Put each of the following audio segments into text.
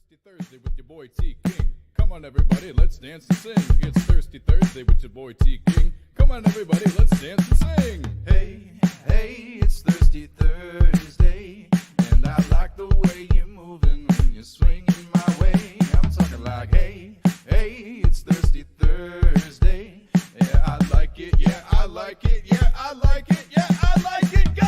Thirsty Thursday with your boy T King. Come on, everybody, let's dance and sing. It's Thirsty Thursday with your boy T King. Come on, everybody, let's dance and sing. Hey, hey, it's Thirsty Thursday, and I like the way you're moving when you're swinging my way. I'm talking like, hey, hey, it's Thirsty Thursday. Yeah, I like it. Yeah, I like it. Yeah, I like it. Yeah, I like it. Go!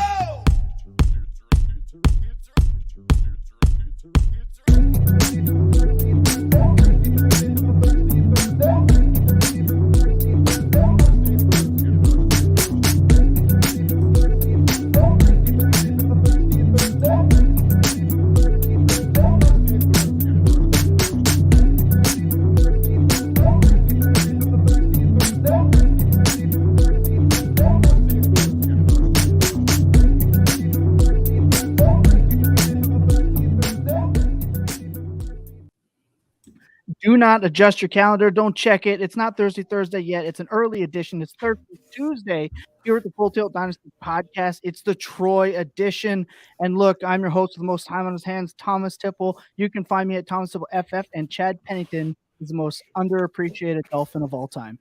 Do not adjust your calendar. Don't check it. It's not Thursday yet. It's an early edition. It's Thursday Tuesday here at the Full Tilt Dynasty Podcast. It's the Troy edition. And look, I'm your host with the most time on his hands, Thomas Tipple. You can find me at Thomas Tipple FF, and Chad Pennington is the most underappreciated Dolphin of all time.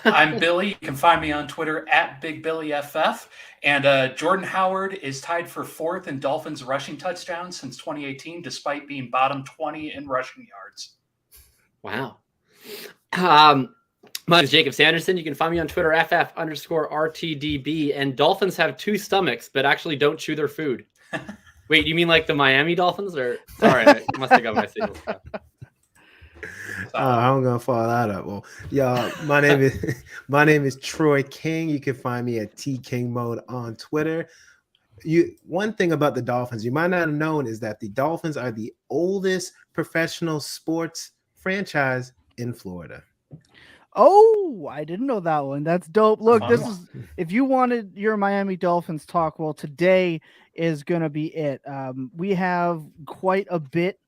I'm Billy. You can find me on Twitter at BigBillyFF. And Jordan Howard is tied for fourth in Dolphins rushing touchdowns since 2018, despite being bottom 20 in rushing yards. Wow. My name is Jacob Sanderson. You can find me on Twitter, FF_RTDB. And Dolphins have two stomachs, but actually don't chew their food. Wait, you mean like the Miami Dolphins? Or sorry, I must have got my signals. I'm gonna follow that up. Well, y'all, my name is Troy King. You can find me at T King Mode on Twitter. One thing about the Dolphins you might not have known is that the Dolphins are the oldest professional sports franchise in Florida. Oh, I didn't know that one. That's dope. Look, this is if you wanted your Miami Dolphins talk, well, today is going to be it. We have quite a bit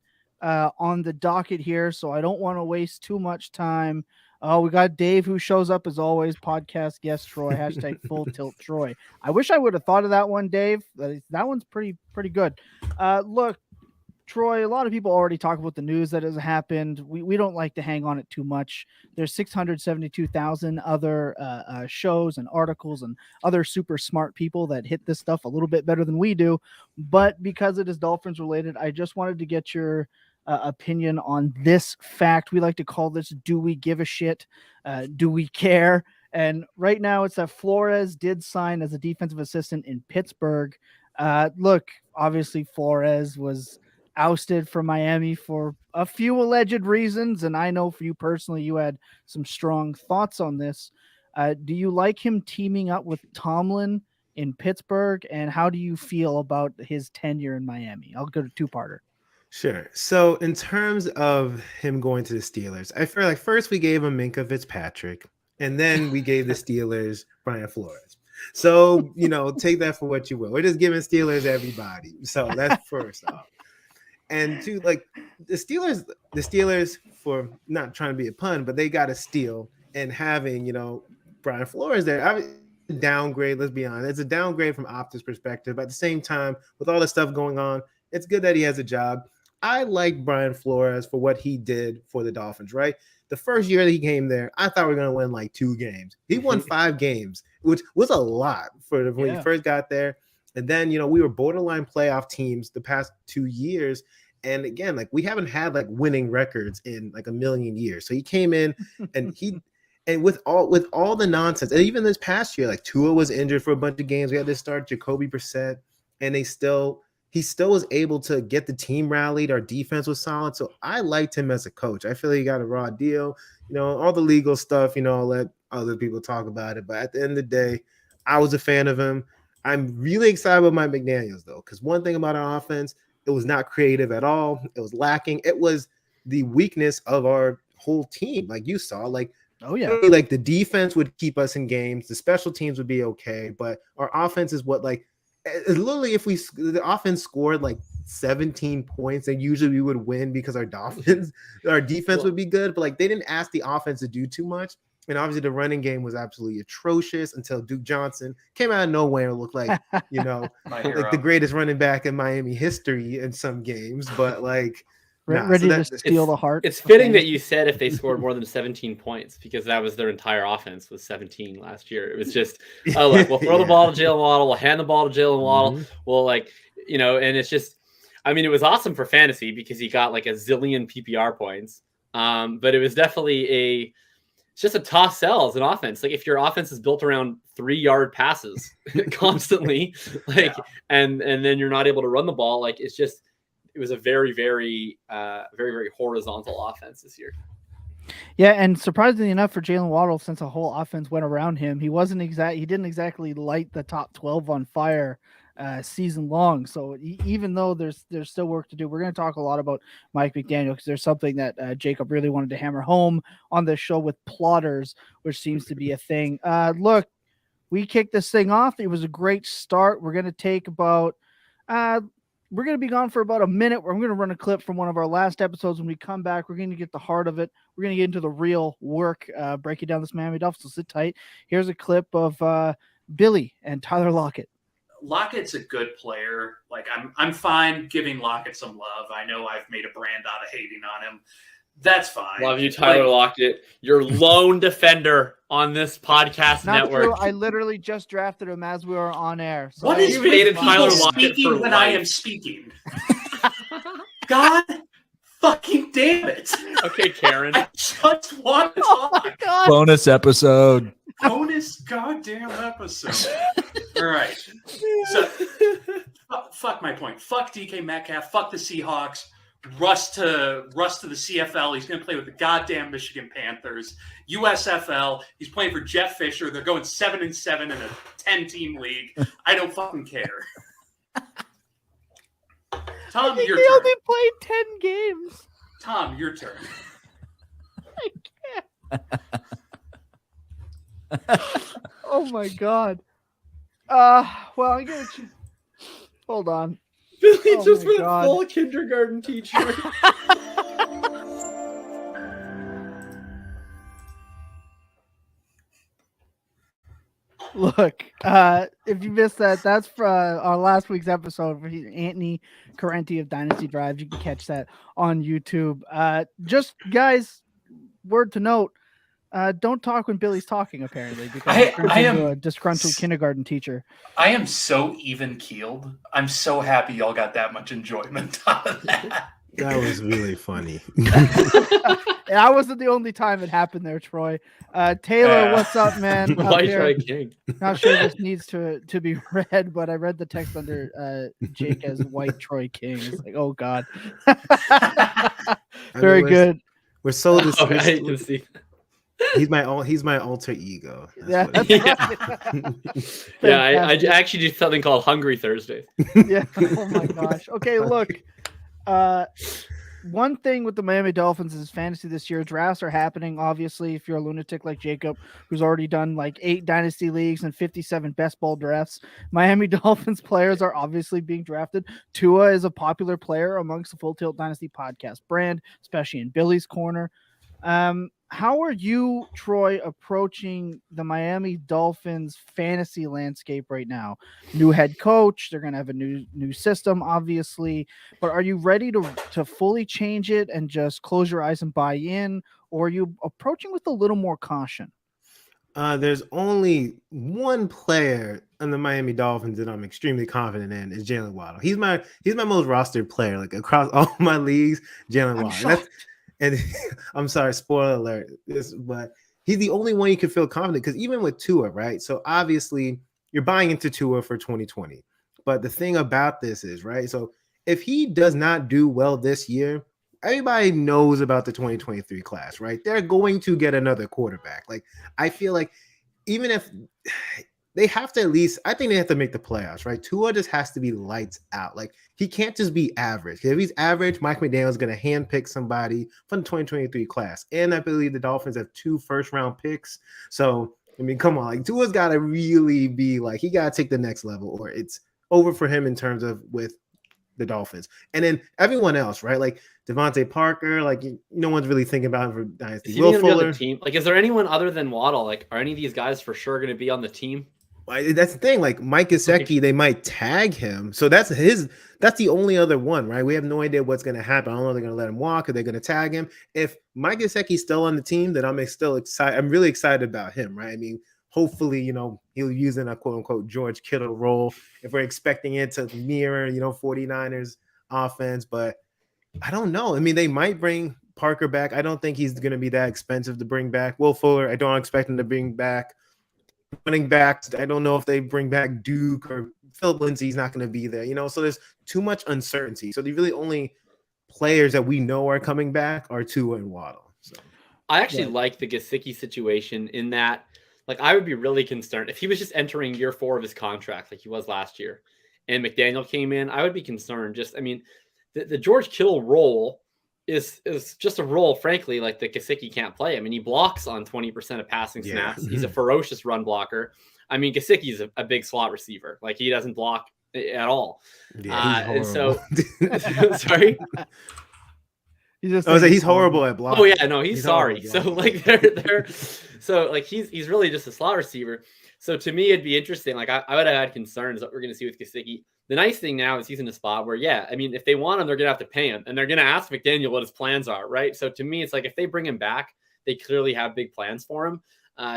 on the docket here, so I don't want to waste too much time. We got Dave, who shows up as always, podcast guest Troy, hashtag Full Tilt Troy. I wish I would have thought of that one, Dave. That one's pretty good. Look, Troy, a lot of people already talk about the news that has happened. We don't like to hang on it too much. There's 672,000 other shows and articles and other super smart people that hit this stuff a little bit better than we do. But because it is Dolphins related, I just wanted to get your opinion on this fact. We like to call this, do we give a shit? Do we care? And right now it's that Flores did sign as a defensive assistant in Pittsburgh. Look, obviously Flores was ousted from Miami for a few alleged reasons, and I know for you personally, you had some strong thoughts on this. Do you like him teaming up with Tomlin in Pittsburgh, and how do you feel about his tenure in Miami? I'll go to two-parter. Sure. So in terms of him going to the Steelers, I feel like first we gave him Minkah Fitzpatrick, and then we gave the Steelers Brian Flores. So, take that for what you will. We're just giving Steelers everybody. So that's first off. And two, like the Steelers, for not trying to be a pun, but they got a steal, and having, Brian Flores there, downgrade, let's be honest. It's a downgrade from Opta's perspective. But at the same time, with all the stuff going on, it's good that he has a job. I like Brian Flores for what he did for the Dolphins, right? The first year that he came there, I thought we were going to win like 2 games. He won 5 games, which was a lot for when he first got there. And then, we were borderline playoff teams the past 2 years. And again, like we haven't had like winning records in like a million years. So he came in and with all the nonsense, and even this past year, like Tua was injured for a bunch of games. We had to start Jacoby Brissett, and he still was able to get the team rallied. Our defense was solid. So I liked him as a coach. I feel like he got a raw deal, all the legal stuff, I'll let other people talk about it. But at the end of the day, I was a fan of him. I'm really excited about Mike McDaniels, though, because one thing about our offense, it was not creative at all. It was lacking. It was the weakness of our whole team. Like you saw, like the defense would keep us in games. The special teams would be okay, but our offense is what literally if the offense scored like 17 points, then usually we would win because our defense would be good. But they didn't ask the offense to do too much. And obviously the running game was absolutely atrocious until Duke Johnson came out of nowhere and looked like, like the greatest running back in Miami history in some games. But ready to steal the heart. It's fitting that you said if they scored more than 17 points, because that was their entire offense was 17 last year. It was just, oh, look, we'll throw the ball to Jalen Waddle, we'll hand the ball to Jalen Waddle, we'll and it's just, I mean, it was awesome for fantasy because he got like a zillion PPR points, but it was definitely it's just a tough sell as an offense. Like if your offense is built around 3-yard passes constantly, and then you're not able to run the ball, like it was a very, very, very, very horizontal offense this year. Yeah, and surprisingly enough for Jalen Waddle, since the whole offense went around him, he didn't exactly light the top 12 on fire season long. So even though there's still work to do, we're going to talk a lot about Mike McDaniel because there's something that Jacob really wanted to hammer home on this show with plotters, which seems to be a thing. Look, we kicked this thing off. It was a great start. We're going to take about we're going to be gone for about a minute. I'm going to run a clip from one of our last episodes. When we come back, we're going to get the heart of it. We're going to get into the real work, breaking down this Miami Dolphins. So sit tight. Here's a clip of Billy and Tyler Lockett. Lockett's a good player. Like I'm fine giving Lockett some love. I know I've made a brand out of hating on him. That's fine. Love you, Tyler Lockett. Your lone defender on this podcast network. True. I literally just drafted him as we were on air. So what is with Tyler Lockett speaking when I am speaking? God fucking damn it. Okay, Karen. I just want to talk. Oh bonus episode. Bonus goddamn episode. All right. So, fuck my point. Fuck DK Metcalf. Fuck the Seahawks. Russ to the CFL. He's going to play with the goddamn Michigan Panthers. USFL. He's playing for Jeff Fisher. They're going 7-7 in a 10-team league. I don't fucking care. Tom, your turn. He only played 10 games. Tom, your turn. I can't. Oh my god. Well, I'm gonna hold on. Billy just went full kindergarten teacher. Look, if you missed that, that's for our last week's episode for Anthony Carenti of Dynasty Drive. You can catch that on YouTube. Just guys, word to note. Don't talk when Billy's talking, apparently, because I am a disgruntled kindergarten teacher. I am so even-keeled. I'm so happy y'all got that much enjoyment out of that. That was really funny. And I wasn't the only time it happened there, Troy. Taylor, what's up, man? White Troy King. Not sure this needs to be read, but I read the text under Jake as White Troy King. It's like, oh God. Very good. We're so I can see. He's my alter ego. Yeah, I actually do something called Hungry Thursdays. Yeah. Oh my gosh. Okay, look. One thing with the Miami Dolphins is fantasy this year. Drafts are happening. Obviously, if you're a lunatic like Jacob, who's already done like 8 dynasty leagues and 57 best ball drafts, Miami Dolphins players are obviously being drafted. Tua is a popular player amongst the Full Tilt Dynasty podcast brand, especially in Billy's corner. How are you, Troy, approaching the Miami Dolphins fantasy landscape right now? New head coach, they're going to have a new system, obviously, but are you ready to fully change it and just close your eyes and buy in, or are you approaching with a little more caution? There's only one player on the Miami Dolphins that I'm extremely confident in is Jalen Waddle. He's my most rostered player, like across all my leagues. Jalen Waddle. And I'm sorry, spoiler alert, but he's the only one you can feel confident because even with Tua, right? So obviously you're buying into Tua for 2020. But the thing about this is, right? So if he does not do well this year, everybody knows about the 2023 class, right? They're going to get another quarterback. Like, I feel like even if they have to I think they have to make the playoffs, right? Tua just has to be lights out. Like, he can't just be average. If he's average, Mike McDaniel is going to handpick somebody from the 2023 class. And I believe the Dolphins have 2 first-round picks. So, I mean, come on. Like, Tua's got to really be like, he got to take the next level or it's over for him in terms of with the Dolphins. And then everyone else, right? Like Devontae Parker, like no one's really thinking about him for Dynasty. Will Fuller. Team? Like, is there anyone other than Waddle? Like, are any of these guys for sure going to be on the team? That's the thing. Like Mike Gesicki, they might tag him. So that's the only other one, right? We have no idea what's going to happen. I don't know if they're going to let him walk or they're going to tag him. If Mike Gesicki's still on the team, then I'm still excited. I'm really excited about him, right? I mean, hopefully, he'll use in a quote unquote George Kittle role if we're expecting it to mirror, 49ers offense. But I don't know. I mean, they might bring Parker back. I don't think he's going to be that expensive to bring back. Will Fuller, I don't expect him to bring back. Running backs, I don't know if they bring back Duke or Philip Lindsay's not going to be there, so there's too much uncertainty. So the really only players that we know are coming back are Tua and Waddle. So I actually like the Gesicki situation in that, like, I would be really concerned if he was just entering year 4 of his contract like he was last year and McDaniel came in. I would be concerned. The George Kittle role is just a role, frankly, like the Gesicki can't play. I mean, he blocks on 20% of passing snaps. He's a ferocious run blocker. I mean, Gesicki's a big slot receiver. Like, he doesn't block at all. Yeah, and so, sorry. He's horrible at blocking. Oh yeah, no, he's sorry. So like he's really just a slot receiver. So to me, it'd be interesting. Like I would have had concerns that we're going to see with Gesicki. The nice thing now is he's in a spot where, if they want him, they're going to have to pay him, and they're going to ask McDaniel what his plans are, right? So to me, it's like if they bring him back, they clearly have big plans for him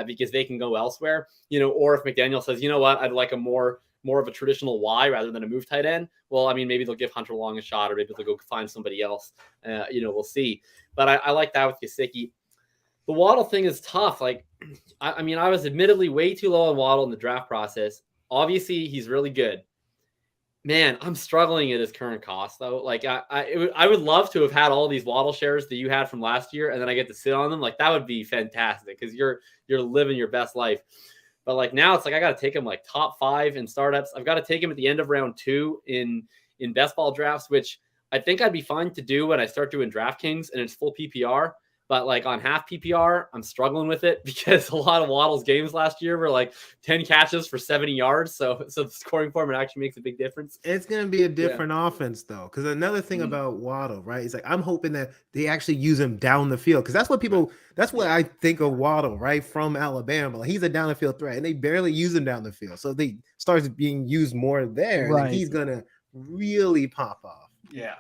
because they can go elsewhere, or if McDaniel says, you know what, I'd like a more of a traditional Y rather than a move tight end. Well, I mean, maybe they'll give Hunter Long a shot, or maybe they'll go find somebody else. We'll see. But I like that with Gesicki. The Waddle thing is tough. Like, I was admittedly way too low on Waddle in the draft process. Obviously, he's really good. Man, I'm struggling at his current cost, though. Like, I would love to have had all these Waddle shares that you had from last year, and then I get to sit on them. Like, that would be fantastic because you're living your best life. But like now, it's like I got to take him like top 5 in startups. I've got to take him at the end of round 2 in best ball drafts, which I think I'd be fine to do when I start doing DraftKings and it's full PPR. But like on half PPR, I'm struggling with it because a lot of Waddle's games last year were like 10 catches for 70 yards. So the scoring format actually makes a big difference. It's going to be a different offense, though. Because another thing about Waddle, right, is like I'm hoping that they actually use him down the field. Because that's what I think of Waddle, right, from Alabama. Like, he's a down the field threat, and they barely use him down the field. So they starts being used more there. Right. And he's going to really pop off. Yeah.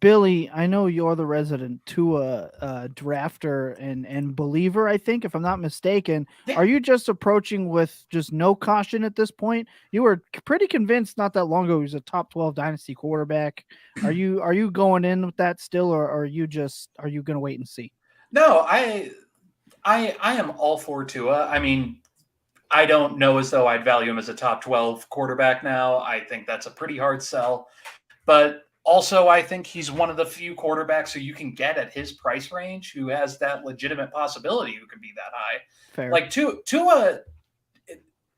Billy, I know you're the resident Tua drafter and believer, I think, if I'm not mistaken. Yeah. Are you just approaching with just no caution at this point? You were pretty convinced not that long ago he was a top 12 dynasty quarterback. Are you going in with that still, or are you going to wait and see? No, I am all for Tua. I mean, I don't know as though I'd value him as a top 12 quarterback now. I think that's a pretty hard sell. But also, I think he's one of the few quarterbacks who you can get at his price range who has that legitimate possibility who could be that high. Fair. Like Tua,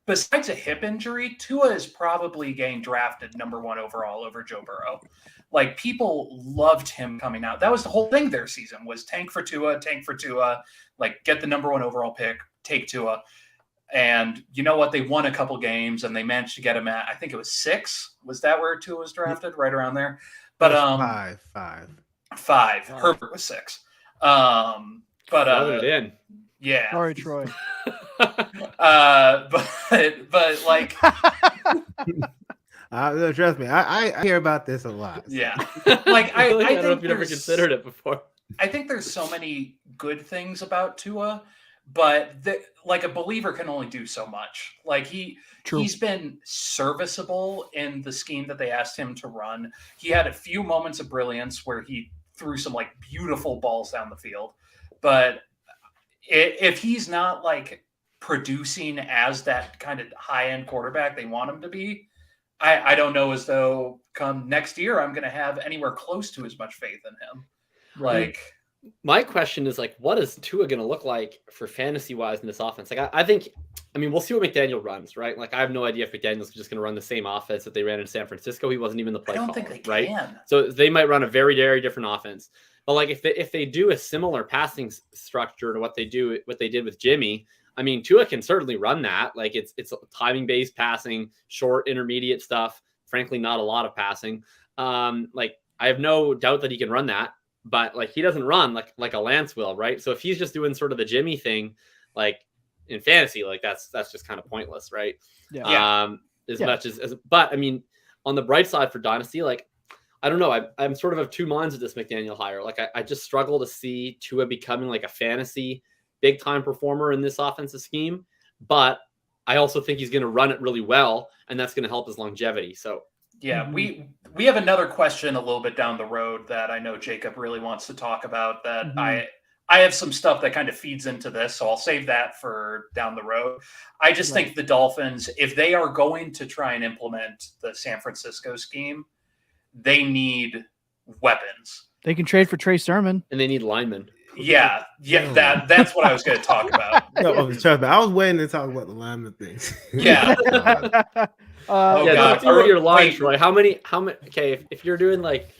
besides a hip injury, Tua is probably getting drafted number 1 overall over Joe Burrow. Like, people loved him coming out. That was the whole thing their season was tank for Tua, like get the number 1 overall pick, take Tua. And you know what? They won a couple games and they managed to get him at, I think it was 6. Was that where Tua was drafted? Right around there. But 5. Herbert was 6. It in. Yeah. Sorry, Troy. But like, trust me, I hear about this a lot. Yeah. Like, I don't know think if you've ever considered it before. I think there's so many good things about Tua, but like a believer can only do so much. Like he's been serviceable in the scheme that they asked him to run. He had a few moments of brilliance where he threw some like beautiful balls down the field. But if he's not like producing as that kind of high-end quarterback they want him to be, I don't know as though come next year I'm going to have anywhere close to as much faith in him. Like, my question is like, what is Tua going to look like for fantasy wise in this offense? Like, I think, we'll see what McDaniel runs, right? Like, I have no idea if McDaniel's just going to run the same offense that they ran in San Francisco. He wasn't even the play caller, think they right? can. So they might run a very, very different offense. But like, if they do a similar passing structure to what they did with Jimmy, Tua can certainly run that. Like, it's timing based passing, short, intermediate stuff. Frankly, not a lot of passing. Like, I have no doubt that he can run that. But like, he doesn't run like a Lance will, right? So if he's just doing sort of the Jimmy thing, like in fantasy, like that's just kind of pointless, right? Yeah. Much as, but I mean, on the bright side for Dynasty, like, I don't know. I'm sort of two minds with this McDaniel hire. Like, I just struggle to see Tua becoming like a fantasy big time performer in this offensive scheme. But I also think he's going to run it really well, and that's going to help his longevity. So, yeah, we have another question a little bit down the road that I know Jacob really wants to talk about. That I have some stuff that kind of feeds into this, so I'll save that for down the road. I just think the Dolphins, if they are going to try and implement the San Francisco scheme, they need weapons. They can trade for Trey Sermon. And they need linemen. Yeah, that's what I was going to talk about. I was waiting to talk about the lineman things. Yeah. That's over your line, Troy. How many? Okay, if you're doing like,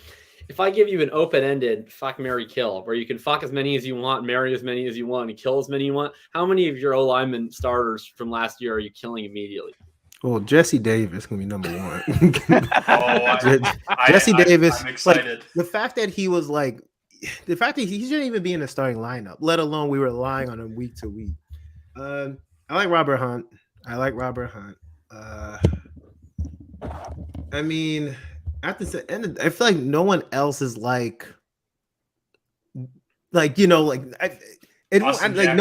if I give you an open-ended fuck, marry, kill, where you can fuck as many as you want, marry as many as you want, and kill as many you want, how many of your O-lineman starters from last year are you killing immediately? Well, Jesse Davis gonna be number one. Jesse Davis. I'm excited. Like, the fact that he shouldn't even be in the starting lineup, let alone we were relying on him week to week. I like Robert Hunt. I mean, at the end, I feel like no one else is like no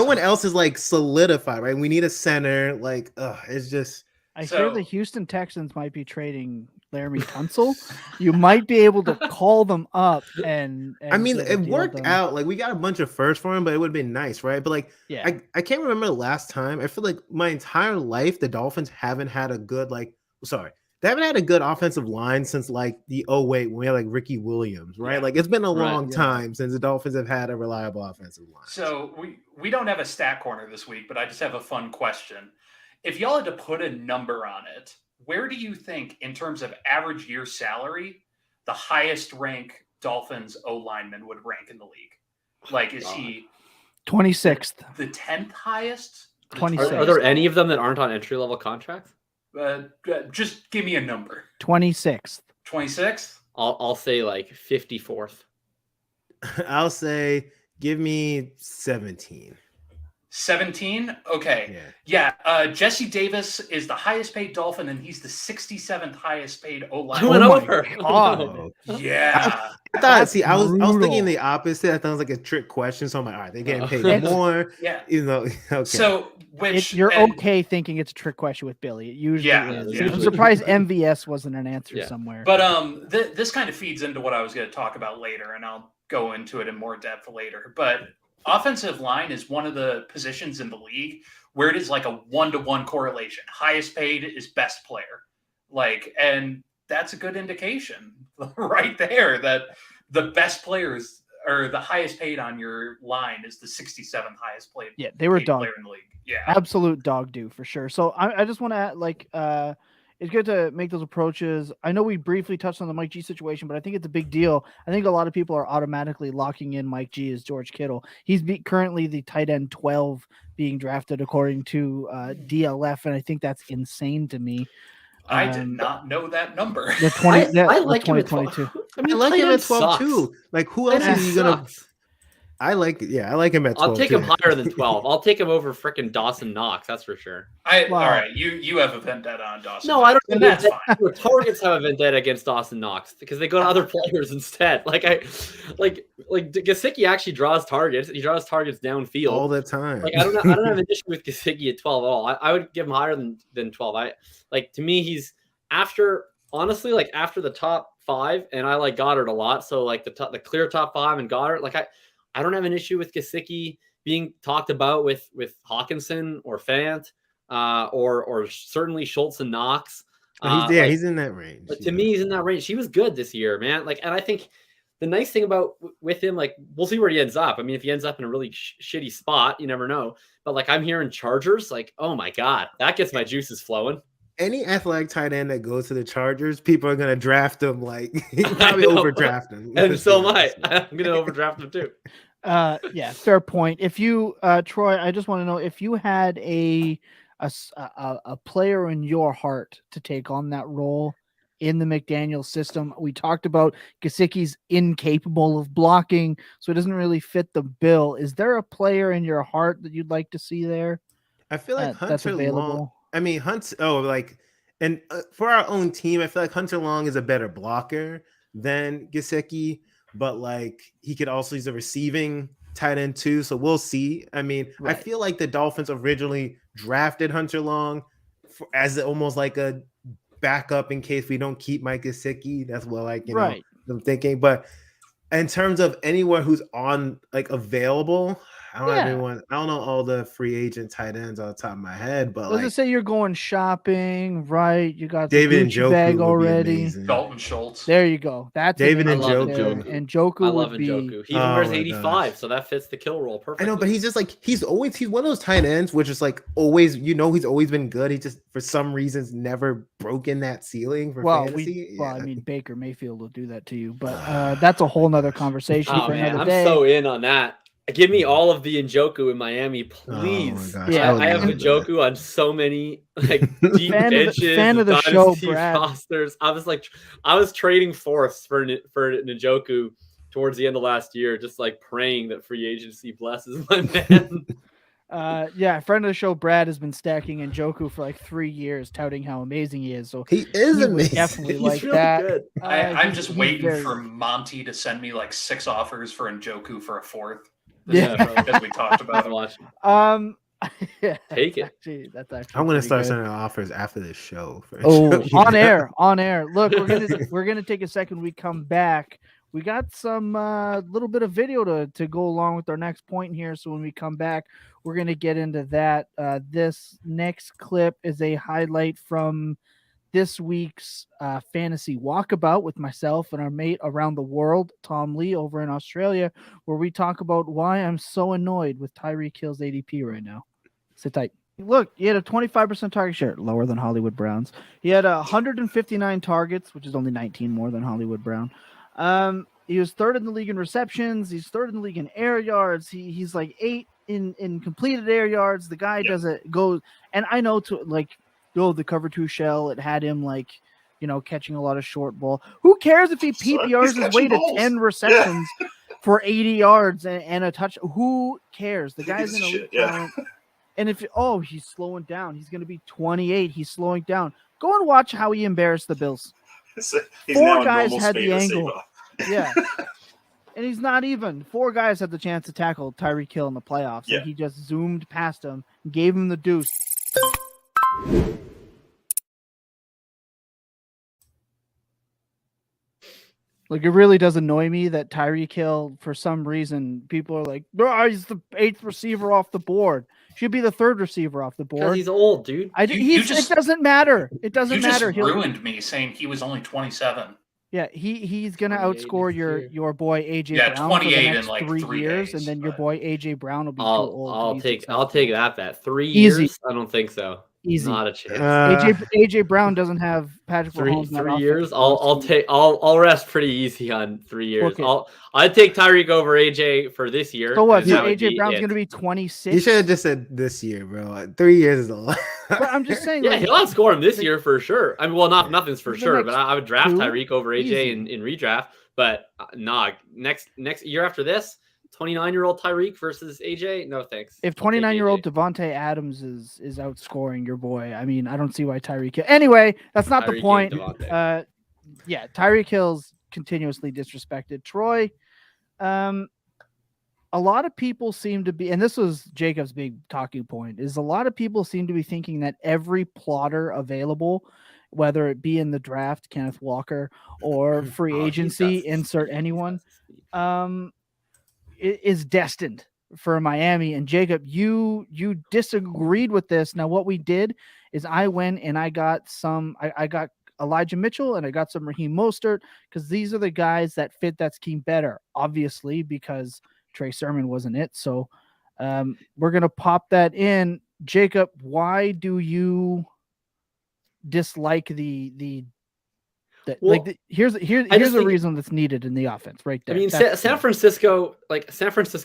one else is like solidified, right? We need a center. Like, it's just. I hear the Houston Texans might be trading Laramie Tunsil. You might be able to call them up and I mean, it worked out. Like, we got a bunch of first for him, but it would have been nice, right? But like, I can't remember the last time. I feel like my entire life the Dolphins haven't had a good they haven't had a good offensive line since like the 08 when we had like Ricky Williams, right? Like, it's been a long time since the Dolphins have had a reliable offensive line. So we don't have a stat corner this week, but I just have a fun question. If y'all had to put a number on it, where do you think, in terms of average year salary, the highest rank Dolphins O-lineman would rank in the league? Like, is he 26th? The 10th highest? 26th. Are there any of them that aren't on entry-level contracts? Just give me a number. 26th. 26th? I'll say like 54th. I'll say give me 17. 17? Okay. Yeah. Jesse Davis is the highest paid Dolphin, and he's the 67th highest paid O-line. Went over. Yeah. I was thinking the opposite. I thought it was like a trick question. So I'm like, all right, they're getting paid more. Yeah. Okay. So you're okay thinking it's a trick question with Billy. It usually is. Yeah. I'm surprised MVS wasn't an answer somewhere. But this kind of feeds into what I was going to talk about later, and I'll go into it in more depth later. But offensive line is one of the positions in the league where it is like a 1-to-1 correlation. Highest paid is best player. Like, and that's a good indication right there that the best players or the highest paid on your line is the 67th highest paid. Yeah, they were dog player in the league. Yeah, absolute dog do for sure. So I just want to it's good to make those approaches. I know we briefly touched on the Mike G situation, but I think it's a big deal. I think a lot of people are automatically locking in Mike G as George Kittle. He's currently the tight end 12 being drafted according to DLF, and I think that's insane to me. I did not know that number. The 20, I like 2022. I mean, I like him at 12 too. Like, who else is he gonna? I like him at 12. I'll take him higher than 12. I'll take him over freaking Dawson Knox. That's for sure. All right, you have a vendetta on Dawson. No, Knox, I don't. That's fine. The Targets have a vendetta against Dawson Knox because they go to other players instead. Like Gesicki actually draws targets. He draws targets downfield all the time. Like, I don't have an issue with Gesicki at 12 at all. I would give him higher than 12. To me, he's after the top 5, and I like Goddard a lot. So like the clear top 5 and Goddard, like I don't have an issue with Gesicki being talked about with Hawkinson or Fant, or certainly Schultz and Knox. He's in that range. But to me, he's in that range. He was good this year, man. Like, and I think the nice thing about with him, like, we'll see where he ends up. I mean, if he ends up in a really shitty spot, you never know. But like, I'm hearing Chargers, like, oh my God, that gets my juices flowing. Any athletic tight end that goes to the Chargers, people are going to draft him like probably overdraft him. And so am I. I'm going to overdraft him too. Yeah, fair point. If you, Troy, I just want to know if you had a player in your heart to take on that role in the McDaniel system. We talked about Gesicki's incapable of blocking, so it doesn't really fit the bill. Is there a player in your heart that you'd like to see there? I feel like that's Hunter Long. available. I mean, and for our own team, I feel like Hunter Long is a better blocker than Gesicki, but like he could also use a receiving tight end too. So we'll see. I mean, I Right. feel like the Dolphins originally drafted Hunter Long as almost like a backup in case we don't keep Mike Gesicki. That's what like Right. I'm thinking. But in terms of anyone who's on like available, I don't know all the free agent tight ends on the top of my head, but Let's like just say you're going shopping, right? You got the David Gucci bag already. Dalton Schultz. There you go. That's David an Njoku. there. And Njoku I love would be. Njoku. He even Oh wears my 85, gosh. so that fits the kill role I perfectly. know, but he's just like he's one of those tight ends, which is like always, he's always been good. He just for some reasons never broken that ceiling for fantasy. I mean, Baker Mayfield will do that to you, but that's a whole nother conversation Oh for man, another I'm day. so in on that. Give me all of the Njoku in Miami, Oh my please. gosh, Yeah, I have would love Njoku on so many like deep benches, fan of the show, dynasty Brad. rosters. I was trading fourths for Njoku towards the end of last year, just like praying that free agency blesses my man. Friend of the show, Brad, has been stacking Njoku for like 3 years, touting how amazing he is. So He is he would amazing. definitely He's like really that. good. I'm just he's waiting very- for Monty to send me like 6 offers for Njoku for a 4th. Yeah. As we talked about him. Watch. Yeah, Take it. That's actually. I'm gonna pretty start good. sending offers after this show. Oh, on air. Look, we're gonna take a second. We come back. We got some little bit of video to go along with our next point here. So when we come back, we're gonna get into that. This next clip is a highlight from this week's fantasy walkabout with myself and our mate around the world, Tom Lee, over in Australia, where we talk about why I'm so annoyed with Tyreek Hill's ADP right now. Sit tight. Look, he had a 25% target share, lower than Hollywood Brown's. He had 159 targets, which is only 19 more than Hollywood Brown. He was third in the league in receptions. He's third in the league in air yards. He's like 8 in completed air yards. The guy doesn't go, and I know the cover 2 shell, it had him catching a lot of short ball. Who cares if he PPRs his way to 10 receptions for 80 yards and a touch? Who cares? The guy's in elite talent. And he's slowing down. He's going to be 28. He's slowing down. Go and watch how he embarrassed the Bills. He's 4 guys had the angle. Yeah. And he's not even. 4 guys had the chance to tackle Tyreek Hill in the playoffs. Yeah. And he just zoomed past him, gave him the deuce. Like, it really does annoy me that Tyreek Hill, for some reason, people are like, he's the 8th receiver off the board. Should be the 3rd receiver off the Because board. he's old, dude. It doesn't matter. It doesn't matter. You just ruined me saying he was only 27. Yeah, he's gonna 28 outscore next your boy AJ Brown for the 28 next in like 3 years, days, and then your but- boy AJ Brown will be too old. I'll take that bet. 3 Easy. years? I don't think so. Easy. Not a chance. AJ Brown doesn't have Patrick Mahomes. Three years. I'll rest pretty easy on 3 years. Okay. I'd take Tyreek over AJ for this year. So what? and So that would AJ be Brown's it. gonna be You 26. should have just said this year, bro. 3 years is a lot. But I'm just saying. Yeah, like, he'll outscore him this year for sure. I mean, well, nothing's for The sure, next but I would draft 2? Tyreek over AJ Easy. in redraft. But next year after this, 29-year-old Tyreek versus AJ. No thanks. if I'll take 29-year-old AJ. Devontae Adams is outscoring your boy, I mean, I don't see why Tyreek Hill. Anyway, that's not the Tyreek point. and Devontae. Tyreek Hill's continuously disrespected. Troy, a lot of people seem to be, and this was Jacob's big talking point, is a lot of people seem to be thinking that every plotter available, whether it be in the draft, Kenneth Walker, or free Oh, he's agency, got- insert anyone, is destined for Miami. And Jacob, you disagreed with this. Now, what we did is I went and I got I got Elijah Mitchell and I got some Raheem Mostert, because these are the guys that fit that scheme better, obviously, because Trey Sermon wasn't it. So we're going to pop that in. Jacob, why do you dislike here's a reason that's needed in the offense right there. I mean, San Francisco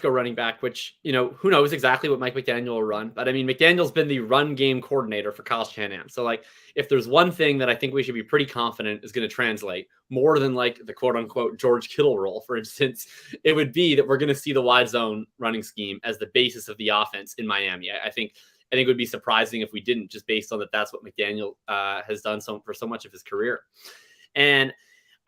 running back, which, who knows exactly what Mike McDaniel will run. But I mean, McDaniel's been the run game coordinator for Kyle Shanahan. So if there's one thing that I think we should be pretty confident is going to translate more than the quote unquote George Kittle role, for instance, it would be that we're going to see the wide zone running scheme as the basis of the offense in Miami. I think I think it would be surprising if we didn't, just based on that's what McDaniel has done for so much of his career. And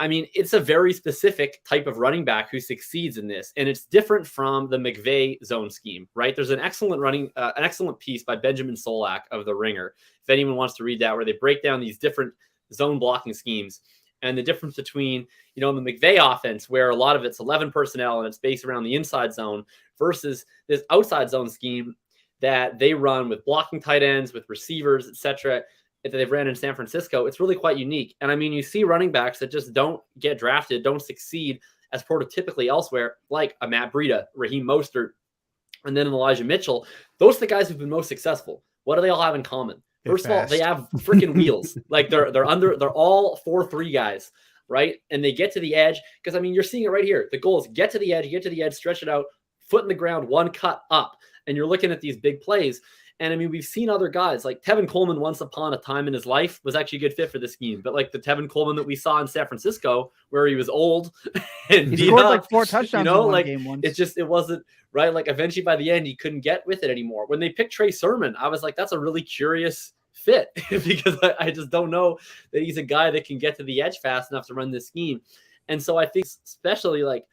I mean, it's a very specific type of running back who succeeds in this, and it's different from the McVay zone scheme, right? There's an excellent piece by Benjamin Solak of The Ringer, if anyone wants to read that, where they break down these different zone blocking schemes and the difference between, the McVay offense, where a lot of it's 11 personnel and it's based around the inside zone, versus this outside zone scheme that they run with blocking tight ends, with receivers, etc., that they've ran in San Francisco. It's really quite unique. And I mean, you see running backs that just don't get drafted, don't succeed as prototypically elsewhere, like a Matt Breida, Raheem Mostert, and then Elijah Mitchell. Those are the guys who've been most successful. What do they all have in common? First of all, they have freaking wheels. Like they're all 4.3 guys, right? And they get to the edge, because I mean, you're seeing it right here. The goal is get to the edge, stretch it out, foot in the ground, one cut up, and you're looking at these big plays. And I mean, we've seen other guys like Tevin Coleman once upon a time in his life was actually a good fit for this scheme. But like the Tevin Coleman that we saw in San Francisco, where he was old and he scored like 4 touchdowns in one game once. It wasn't right. Like eventually by the end, he couldn't get with it anymore. When they picked Trey Sermon, I was like, that's a really curious fit because I just don't know that he's a guy that can get to the edge fast enough to run this scheme. And so I think especially like,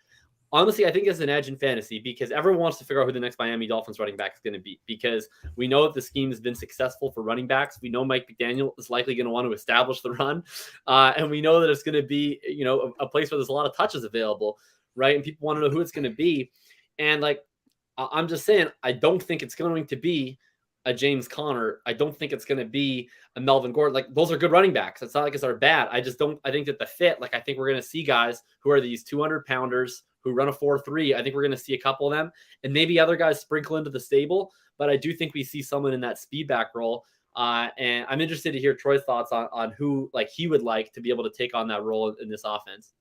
honestly, I think it's an edge in fantasy because everyone wants to figure out who the next Miami Dolphins running back is going to be, because we know that the scheme has been successful for running backs. We know Mike McDaniel is likely going to want to establish the run. And we know that it's going to be, a place where there's a lot of touches available, right? And people want to know who it's going to be. And like, I'm just saying, I don't think it's going to be a James Conner. I don't think it's going to be a Melvin Gordon. Like those are good running backs. It's not like they're bad. I think that the fit, like I think we're going to see guys who are these 200 pounders who run a 4.3. I think we're going to see a couple of them and maybe other guys sprinkle into the stable, but I do think we see someone in that speed back role. And I'm interested to hear Troy's thoughts on who like he would like to be able to take on that role in this offense.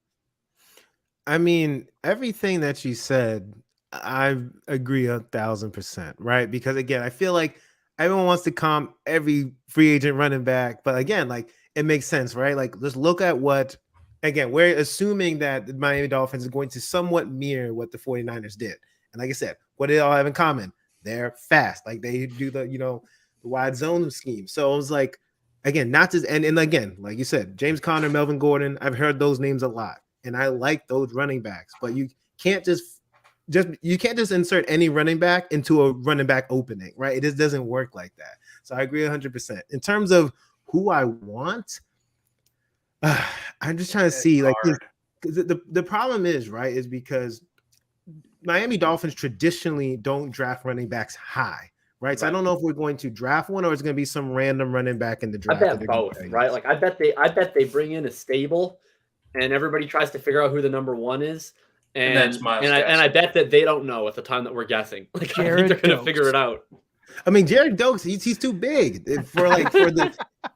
I mean, everything that you said, I agree 1,000%, right? Because again, I feel like everyone wants to comp every free agent running back, but again, like it makes sense, right? Like let's look at what, again, we're assuming that the Miami Dolphins is going to somewhat mirror what the 49ers did. And like I said, what do they all have in common? They're fast. Like they do the wide zone scheme. So it was like, again, not just, and again, like you said, James Conner, Melvin Gordon, I've heard those names a lot. And I like those running backs, but you can't just insert any running back into a running back opening, right? It just doesn't work like that. So I agree 100%. In terms of who I want, I'm just trying to see, like, the problem is, right, is because Miami Dolphins traditionally don't draft running backs high, right? So I don't know if we're going to draft one or it's going to be some random running back in the draft. I bet both, right? Like I bet they bring in a stable and everybody tries to figure out who the number one is. And I bet that they don't know at the time that we're guessing. Like I think they're going to figure it out. I mean, Jared Dokes, he's too big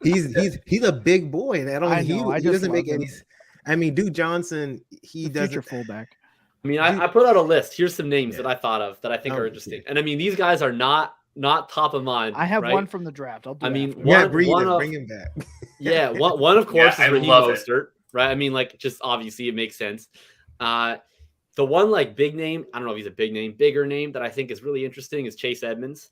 he's a big boy, and he doesn't make any. I mean, Duke Johnson, he doesn't fullback. I mean, I put out a list. Here's some names that I thought of that I think are interesting. And I mean, these guys are not top of mind. I have right? one from the draft. I'll do bring him back. Yeah, one of course is Raheem Mostert, right? I mean, like just obviously it makes sense. The one like big name, I don't know if he's a bigger name that I think is really interesting is Chase Edmonds.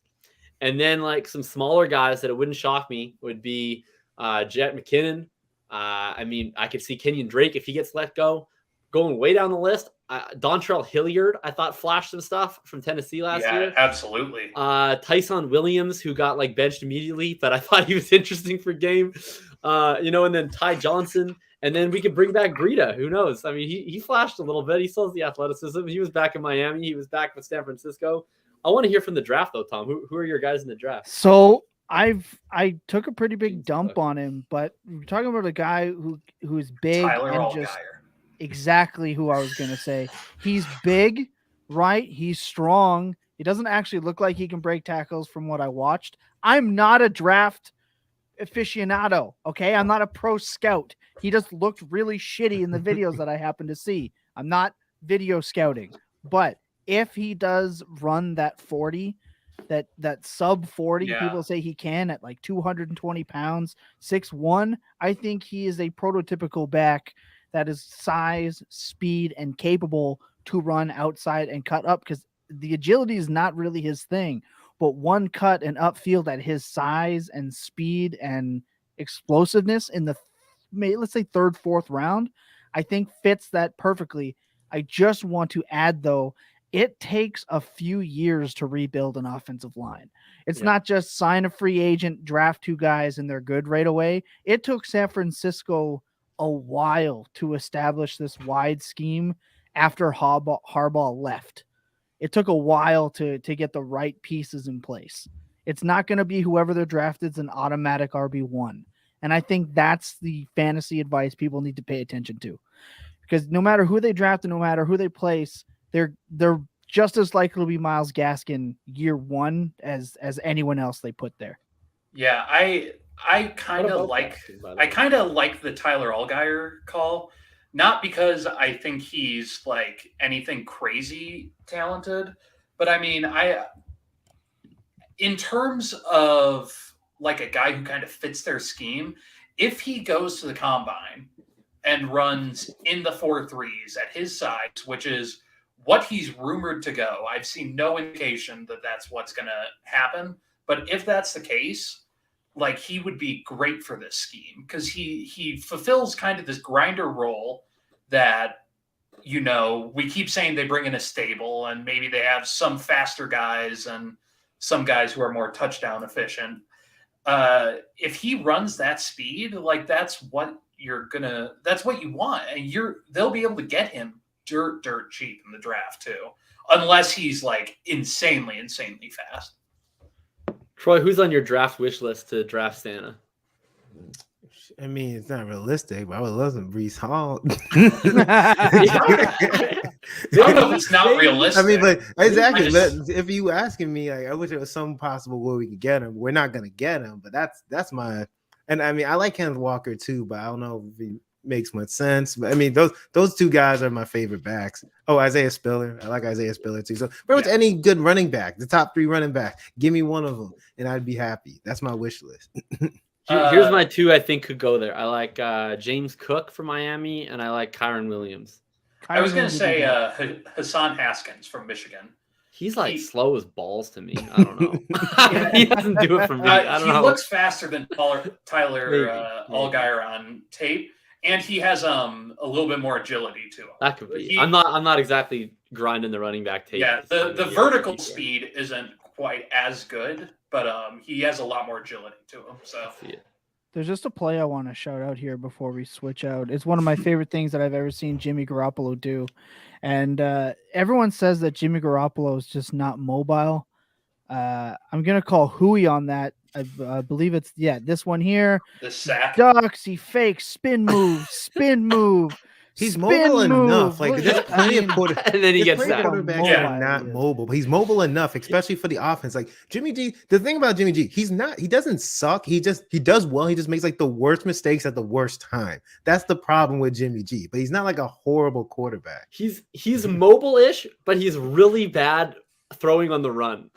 And then like some smaller guys that it wouldn't shock me would be Jet McKinnon. I mean, I could see Kenyon Drake if he gets let go. Going way down the list, Dontrell Hilliard, I thought flashed some stuff from Tennessee last year. Yeah, absolutely. Tyson Williams, who got like benched immediately, but I thought he was interesting for game. And then Ty Johnson. And then we could bring back Breida. Who knows? I mean, he flashed a little bit. He still has the athleticism. He was back in Miami. He was back with San Francisco. I want to hear from the draft, though, Tom. Who are your guys in the draft? So I took a pretty big dump on him, but we're talking about a guy who is big and just exactly who I was going to say. He's big, right? He's strong. He doesn't actually look like he can break tackles from what I watched. I'm not a draft aficionado, okay? I'm not a pro scout. He just looked really shitty in the videos that I happened to see. I'm not video scouting, but if he does run that 40, that sub 40, people say he can at like 220 pounds, 6'1", I think he is a prototypical back that is size, speed, and capable to run outside and cut up, because the agility is not really his thing. but one cut and upfield at his size and speed and explosiveness in the let's say third, fourth round, I think fits that perfectly. I just want to add, though, it takes a few years to rebuild an offensive line. It's not just sign a free agent, draft 2 guys, and they're good right away. It took San Francisco a while to establish this wide scheme after Harbaugh left. It took a while to get the right pieces in place. It's not going to be whoever they're drafted is an automatic RB1. And I think that's the fantasy advice people need to pay attention to. Because no matter who they draft and no matter who they place, they're just as likely to be Myles Gaskin year 1 as anyone else they put there. Yeah, I kind of like the Tyler Allgeier call, not because I think he's like anything crazy talented, but I mean, in terms of like a guy who kind of fits their scheme, if he goes to the combine and runs in the 4.3s at his size, which is what he's rumored to go. I've seen no indication that that's what's going to happen. But if that's the case, like he would be great for this scheme because he fulfills kind of this grinder role that, you know, we keep saying they bring in a stable and maybe they have some faster guys and some guys who are more touchdown efficient. If he runs that speed, like that's what you want. And they'll be able to get him dirt cheap in the draft too, unless he's like insanely fast. Troy, who's on your draft wish list to draft Santa? I mean, it's not realistic, but I would love some Breece Hall. It's not realistic. I mean, but exactly. But if you asking me, like, I wish there was some possible way we could get him. We're not gonna get him, but that's my. And I mean, I like Kenneth Walker too, but I don't know if he makes much sense. But I mean, those 2 guys are my favorite backs. Oh, Isaiah Spiller. I like Isaiah Spiller too. So pretty much any good running back, the top 3 running back, give me one of them, and I'd be happy. That's my wish list. Here's my 2 I think could go there. I like James Cook from Miami, and I like Kyron Williams. I was going to say Hassan Haskins from Michigan. He's like slow as balls to me. I don't know. He doesn't do it for me. I don't know. He looks faster than Tyler Allgeier on tape, and he has a little bit more agility to him. That could be. I'm not exactly grinding the running back tape. Yeah, the vertical speed isn't quite as good, but he has a lot more agility to him. So there's just a play I want to shout out here before we switch out. It's one of my favorite things that I've ever seen Jimmy Garoppolo do. And everyone says that Jimmy Garoppolo is just not mobile. I'm going to call Huey on that. I believe it's, this one here. The sack. Ducks, he fakes, spin move. He's mobile enough. Like, there's plenty of quarterbacks. And then he gets that. Quarterbacks are not mobile, but he's mobile enough, especially for the offense. Like Jimmy G, the thing about Jimmy G, he doesn't suck. He does well. He just makes like the worst mistakes at the worst time. That's the problem with Jimmy G. But he's not like a horrible quarterback. He's mobile-ish, but he's really bad throwing on the run.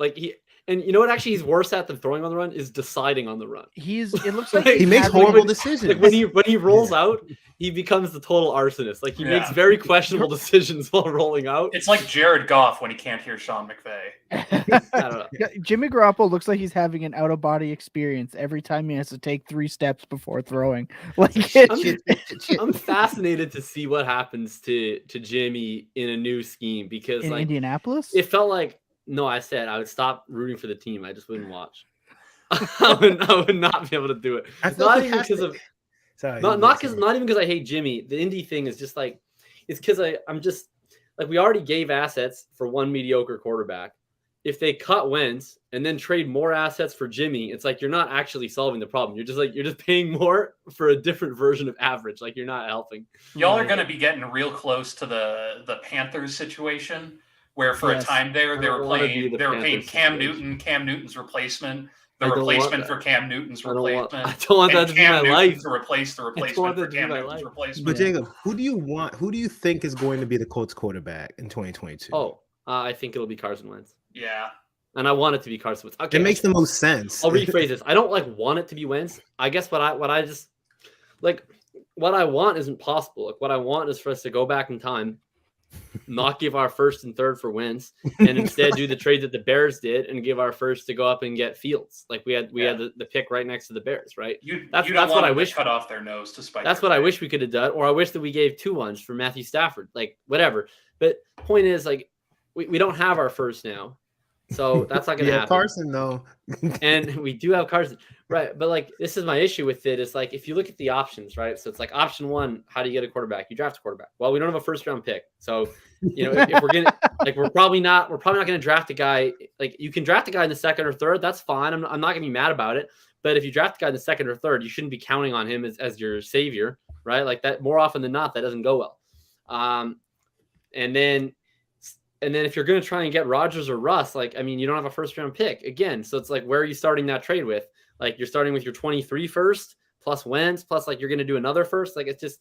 And you know what? Actually, he's worse at than throwing on the run is deciding on the run. It looks like he makes horrible decisions. Like when he rolls out, he becomes the total arsonist. Like he makes very questionable decisions while rolling out. It's like Jared Goff when he can't hear Sean McVay. I don't know. Jimmy Garoppolo looks like he's having an out of body experience every time he has to take 3 steps before throwing. I'm fascinated to see what happens to Jimmy in a new scheme because in Indianapolis, it felt like. No, I said I would stop rooting for the team. I just wouldn't watch. I would not be able to do it. Not even because of not even because I hate Jimmy. The Indy thing is just like it's because I'm just like we already gave assets for one mediocre quarterback. If they cut Wentz and then trade more assets for Jimmy, it's like you're not actually solving the problem. You're just paying more for a different version of average. Like you're not helping. Y'all are going to be getting real close to the Panthers situation. Where for a time they were paying Cam Newton, Cam Newton's replacement, the replacement for Cam Newton's replacement. I don't want that to be my life. To replace the replacement for Cam Newton's replacement. But Jacob, who do you want? Who do you think is going to be the Colts quarterback in 2022? Oh, I think it'll be Carson Wentz. Yeah. And I want it to be Carson Wentz. Okay, it makes the most sense. I'll rephrase this. I don't want it to be Wentz. I guess what I want isn't possible. Like what I want is for us to go back in time not give our first and third for Wentz, and instead do the trade that the Bears did and give our first to go up and get Fields. Like we had the pick right next to the Bears, right? That's what I wish. Cut off their nose to spite. That's what I wish we could have done, or I wish that we gave 2 ones for Matthew Stafford, like whatever. But point is, like we don't have our first now, so that's not going to happen. Carson though, and we do have Carson, right? But like this is my issue with it. Is like if you look at the options, right? So it's like option 1, how do you get a quarterback? You draft a quarterback. Well, we don't have a first round pick, so if we're gonna like we're probably not going to draft a guy. Like you can draft a guy in the second or third, that's fine. I'm not going to be mad about it. But if you draft a guy in the second or third, you shouldn't be counting on him as your savior, right? Like that more often than not, that doesn't go well. And then if you're going to try and get Rodgers or Russ, like, I mean, you don't have a first round pick again. So it's like, where are you starting that trade with? Like you're starting with your 23 first plus Wentz, plus like you're going to do another first. Like it's just,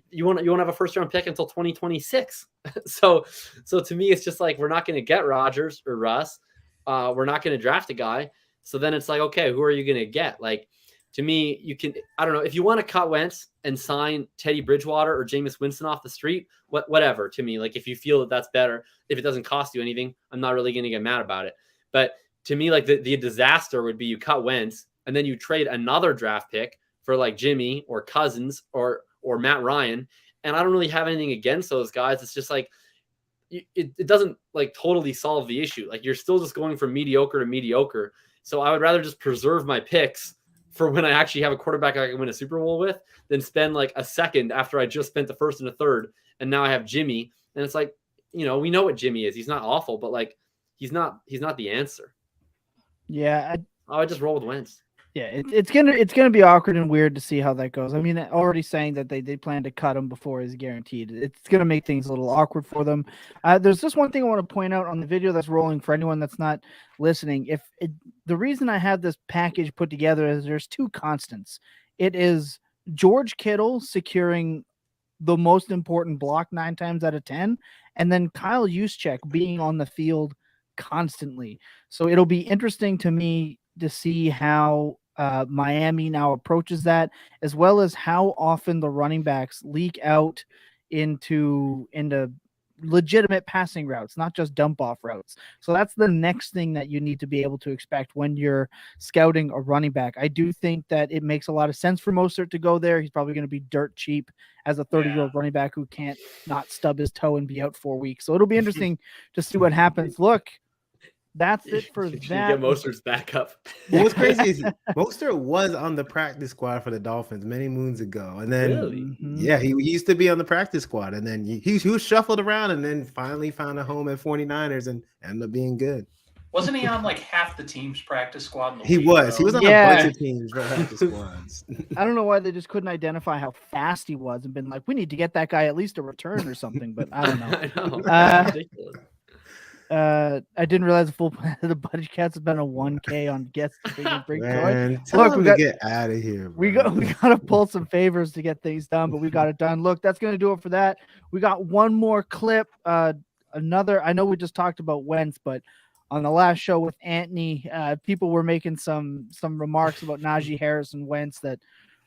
you won't have a first round pick until 2026. So to me, it's just like, we're not going to get Rodgers or Russ. We're not going to draft a guy. So then it's like, okay, who are you going to get? Like, to me, you can, I don't know, if you want to cut Wentz and sign Teddy Bridgewater or Jameis Winston off the street, whatever, to me, like if you feel that that's better, if it doesn't cost you anything, I'm not really going to get mad about it. But to me, like the disaster would be you cut Wentz and then you trade another draft pick for like Jimmy or Cousins or Matt Ryan. And I don't really have anything against those guys. It's just like, it doesn't like totally solve the issue. Like you're still just going from mediocre to mediocre. So I would rather just preserve my picks for when I actually have a quarterback I can win a Super Bowl with than spend like a second after I just spent the first and a third. And now I have Jimmy. And it's like, we know what Jimmy is. He's not awful, but like, he's not the answer. Yeah. I would just roll with Wentz. Yeah, it's gonna be awkward and weird to see how that goes. I mean, already saying that they plan to cut him before is guaranteed. It's gonna make things a little awkward for them. There's just one thing I want to point out on the video that's rolling for anyone that's not listening. The reason I have this package put together is there's 2 constants. It is George Kittle securing the most important block 9 times out of 10, and then Kyle Juszczyk being on the field constantly. So it'll be interesting to me to see how Miami now approaches that, as well as how often the running backs leak out into legitimate passing routes, not just dump off routes. So that's the next thing that you need to be able to expect when you're scouting a running back. I do think that it makes a lot of sense for Mostert to go there. He's probably going to be dirt cheap as a 30-year-old running back who can't not stub his toe and be out 4 weeks. So it'll be interesting to see what happens. Look, that's it for that. Get Mostert's backup. What's crazy is Mostert was on the practice squad for the Dolphins many moons ago. And then, really? He used to be on the practice squad. And then he was shuffled around and then finally found a home at 49ers and ended up being good. Wasn't he on like half the team's practice squad? He was. He was on a bunch of teams' practice squads. I don't know why they just couldn't identify how fast he was and been like, we need to get that guy at least a return or something. But I don't know. I know. That's ridiculous. I didn't realize the full plan of the Buddy Cats has been a 1K on guest bring Man, Look, we got to get out of here. Bro. We got to pull some favors to get things done, but we got it done. Look, that's going to do it for that. We got one more clip. Another. I know we just talked about Wentz, but on the last show with Anthony, people were making some remarks about Najee Harris and Wentz that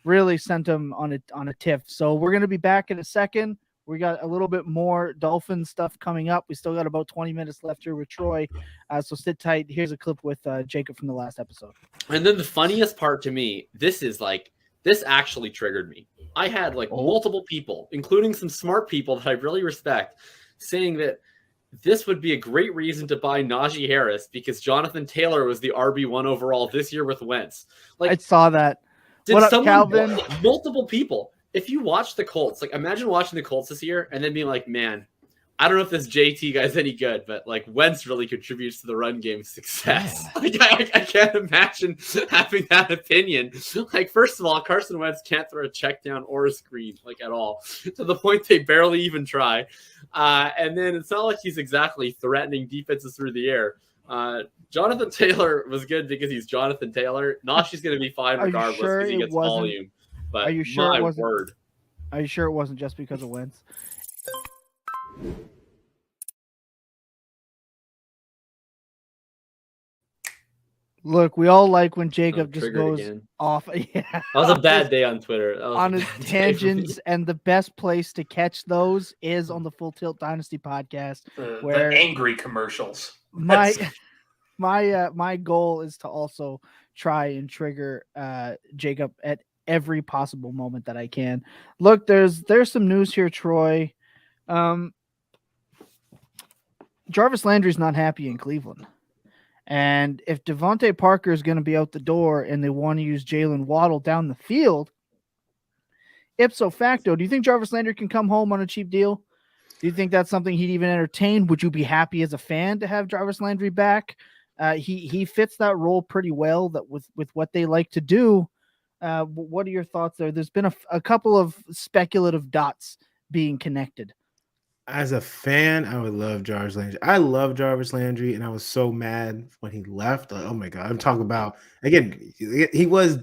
really sent him on a tiff. So we're going to be back in a second. We got a little bit more Dolphins stuff coming up. We still got about 20 minutes left here with Troy. So sit tight. Here's a clip with Jacob from the last episode. And then the funniest part to me, this actually triggered me. I had multiple people, including some smart people that I really respect, saying that this would be a great reason to buy Najee Harris because Jonathan Taylor was the RB1 overall this year with Wentz. I saw that. What up, Calvin? Multiple people. If you watch the Colts, imagine watching the Colts this year and then being like, man, I don't know if this JT guy's any good, but Wentz really contributes to the run game success. Yeah. I can't imagine having that opinion. First of all, Carson Wentz can't throw a check down or a screen at all, to the point they barely even try. And then it's not like he's exactly threatening defenses through the air. Jonathan Taylor was good because he's Jonathan Taylor. Najee's going to be fine regardless because he gets volume. But are you sure my it wasn't, word. Are you sure it wasn't just because of Wentz? Look, we all like when Jacob just triggered goes again. off. Yeah, That was a bad day on Twitter. That was on a his bad day for me. tangents, and the best place to catch those is on the Full Tilt Dynasty podcast. The angry commercials. My my goal is to also try and trigger Jacob at every possible moment that I can. Look, there's some news here, Troy. Jarvis Landry's not happy in Cleveland. And if Devontae Parker is going to be out the door and they want to use Jalen Waddle down the field, ipso facto, do you think Jarvis Landry can come home on a cheap deal? Do you think that's something he'd even entertain? Would you be happy as a fan to have Jarvis Landry back? He fits that role pretty well that with what they like to do. What are your thoughts there? There's been a couple of speculative dots being connected. As a fan, I would love Jarvis Landry. I love Jarvis Landry, and I was so mad when he left. Like, oh my God. I'm talking about, again, he was,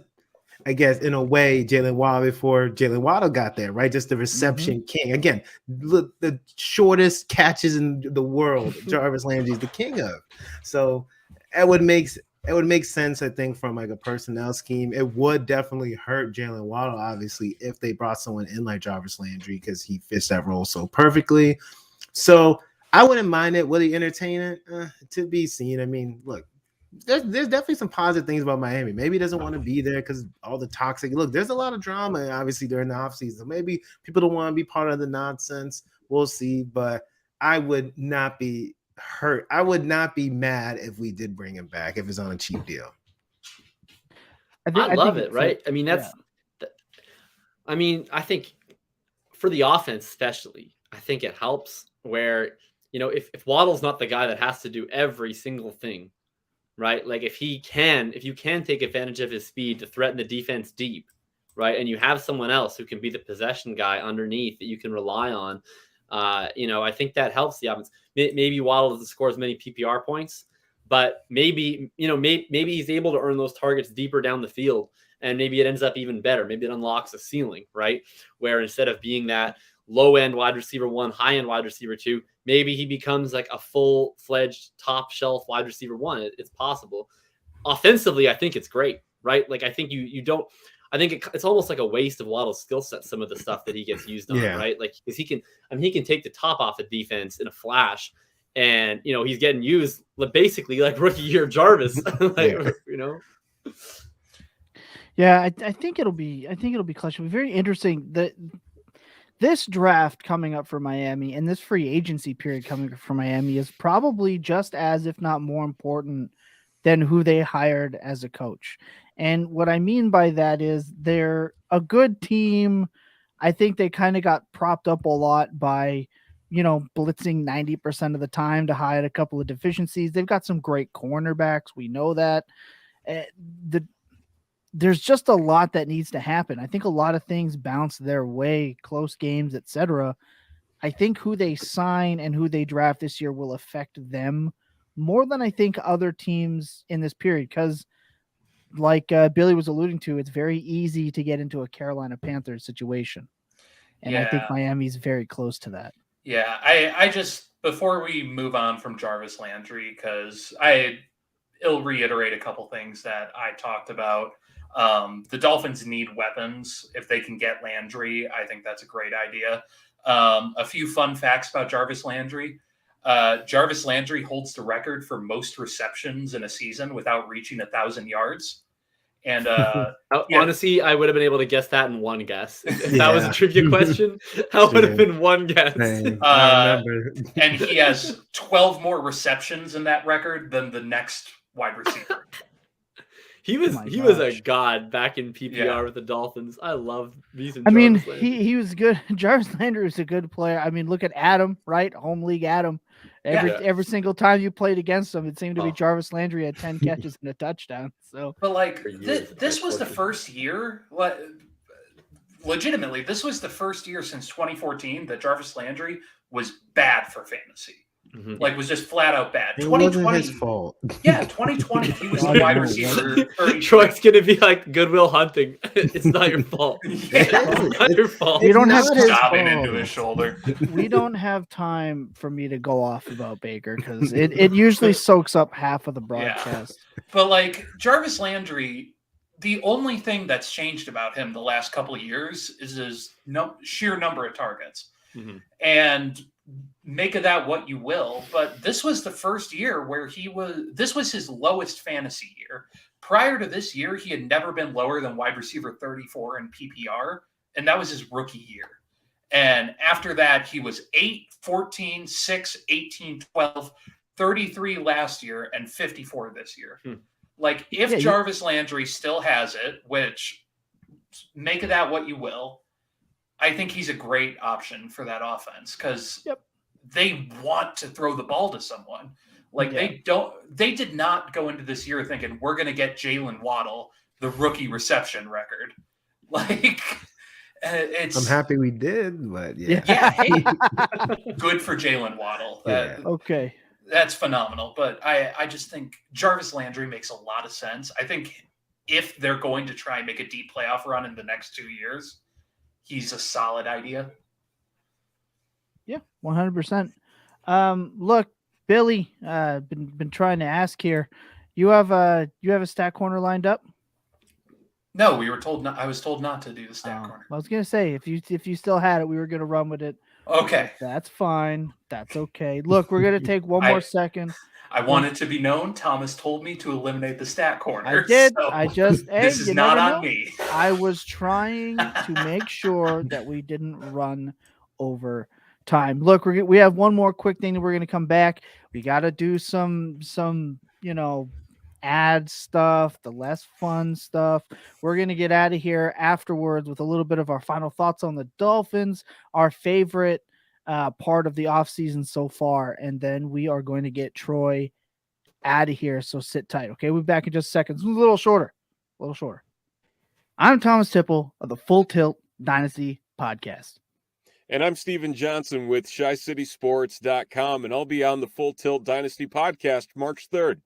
I guess, in a way, Jalen Waddle before Jalen Waddle got there, right? Just the reception king. Again, the shortest catches in the world, Jarvis Landry is the king of. So it would make sense, I think, from like a personnel scheme. It would definitely hurt Jalen Waddle, obviously, if they brought someone in like Jarvis Landry because he fits that role so perfectly. So I wouldn't mind it. Will he entertain it? To be seen. I mean, look, there's definitely some positive things about Miami. Maybe he doesn't want to be there because all the toxic. Look, there's a lot of drama, obviously, during the offseason. Maybe people don't want to be part of the nonsense. We'll see. But I would not be hurt. I would not be mad if we did bring him back if it's on a cheap deal. I love it, right? I mean, I think for the offense, especially, I think it helps where, if Waddle's not the guy that has to do every single thing, right? Like if you can take advantage of his speed to threaten the defense deep, right? And you have someone else who can be the possession guy underneath that you can rely on. I think that helps the offense. Maybe Waddle doesn't score as many PPR points, but maybe he's able to earn those targets deeper down the field, and maybe it ends up even better. Maybe it unlocks a ceiling, right? Where instead of being that low-end wide receiver 1, high-end wide receiver 2, maybe he becomes like a full-fledged top-shelf wide receiver 1. It's possible. Offensively, I think it's great, right? Like I think you don't. I think it's almost like a waste of Waddle's skill set, some of the stuff that he gets used on, right? Like, because he can take the top off a defense in a flash, and he's getting used basically like rookie year Jarvis, Yeah, I think it'll be clutch. It'll be very interesting that this draft coming up for Miami and this free agency period coming up for Miami is probably just as, if not more important than who they hired as a coach. And what I mean by that is they're a good team. I think they kind of got propped up a lot by, blitzing 90% of the time to hide a couple of deficiencies. They've got some great cornerbacks. We know that. There's just a lot that needs to happen. I think a lot of things bounce their way, close games, etc. I think who they sign and who they draft this year will affect them more than I think other teams in this period, because like Billy was alluding to, it's very easy to get into a Carolina Panthers situation. And I think Miami's very close to that. Yeah, I just, before we move on from Jarvis Landry, because it'll reiterate a couple things that I talked about. The Dolphins need weapons. If they can get Landry, I think that's a great idea. A few fun facts about Jarvis Landry. Jarvis Landry holds the record for most receptions in a season without reaching 1,000 yards. And honestly, I would have been able to guess that in one guess. If that was a trivia question, that would have been one guess. And he has 12 more receptions in that record than the next wide receiver. He was a god back in PPR with the Dolphins. I love these. He was good. Jarvis Landry was a good player. I mean, look at Adam, right? Home league Adam. Every single time you played against him, it seemed to be Jarvis Landry had 10 catches and a touchdown. So, but this was the first year. Legitimately, this was the first year since 2014 that Jarvis Landry was bad for fantasy. Like, was just flat out bad. It wasn't 2020, his fault. yeah, 2020, he was the wide receiver. 33. Troy's gonna be like Goodwill Hunting. It's not your fault. Yeah. It's not your fault. You don't have not to his Jobbing fault. into his shoulder. we don't have time for me to go off about Baker because it usually soaks up half of the broadcast. But like Jarvis Landry, the only thing that's changed about him the last couple of years is his sheer number of targets. Mhm. And make of that what you will. But this was the first year where this was his lowest fantasy year. Prior to this year, he had never been lower than wide receiver 34 in PPR. And that was his rookie year. And after that, he was 8, 14, 6, 18, 12, 33 last year, and 54 this year. Like, if Jarvis Landry still has it, which make of that what you will, I think he's a great option for that offense because they want to throw the ball to someone. Like, they did not go into this year thinking we're going to get Jalen Waddle, the rookie reception record. Like, I'm happy we did, but hey, good for Jalen Waddle. Okay. That's phenomenal. But I just think Jarvis Landry makes a lot of sense. I think if they're going to try and make a deep playoff run in the next 2 years, he's a solid idea. Yeah, 100%. Look, Billy, been trying to ask here. You have a stat corner lined up? No, we were told not. I was told not to do the stat corner. I was gonna say if you still had it, we were gonna run with it. Okay, that's fine. That's okay. Look, we're gonna take one more second. I want it to be known. Thomas told me to eliminate the stat corner. I did. So I just. this is not on me. I was trying to make sure that we didn't run over time. Look, we have one more quick thing that we're gonna come back. We got to do some ad stuff, the less fun stuff. We're going to get out of here afterwards with a little bit of our final thoughts on the Dolphins, our favorite part of the offseason so far, and then we are going to get Troy out of here, so sit tight, okay? We'll be back in just seconds. A little shorter. I'm Thomas Tipple of the Full Tilt Dynasty Podcast. And I'm Steven Johnson with ShyCitySports.com, and I'll be on the Full Tilt Dynasty Podcast March 3rd.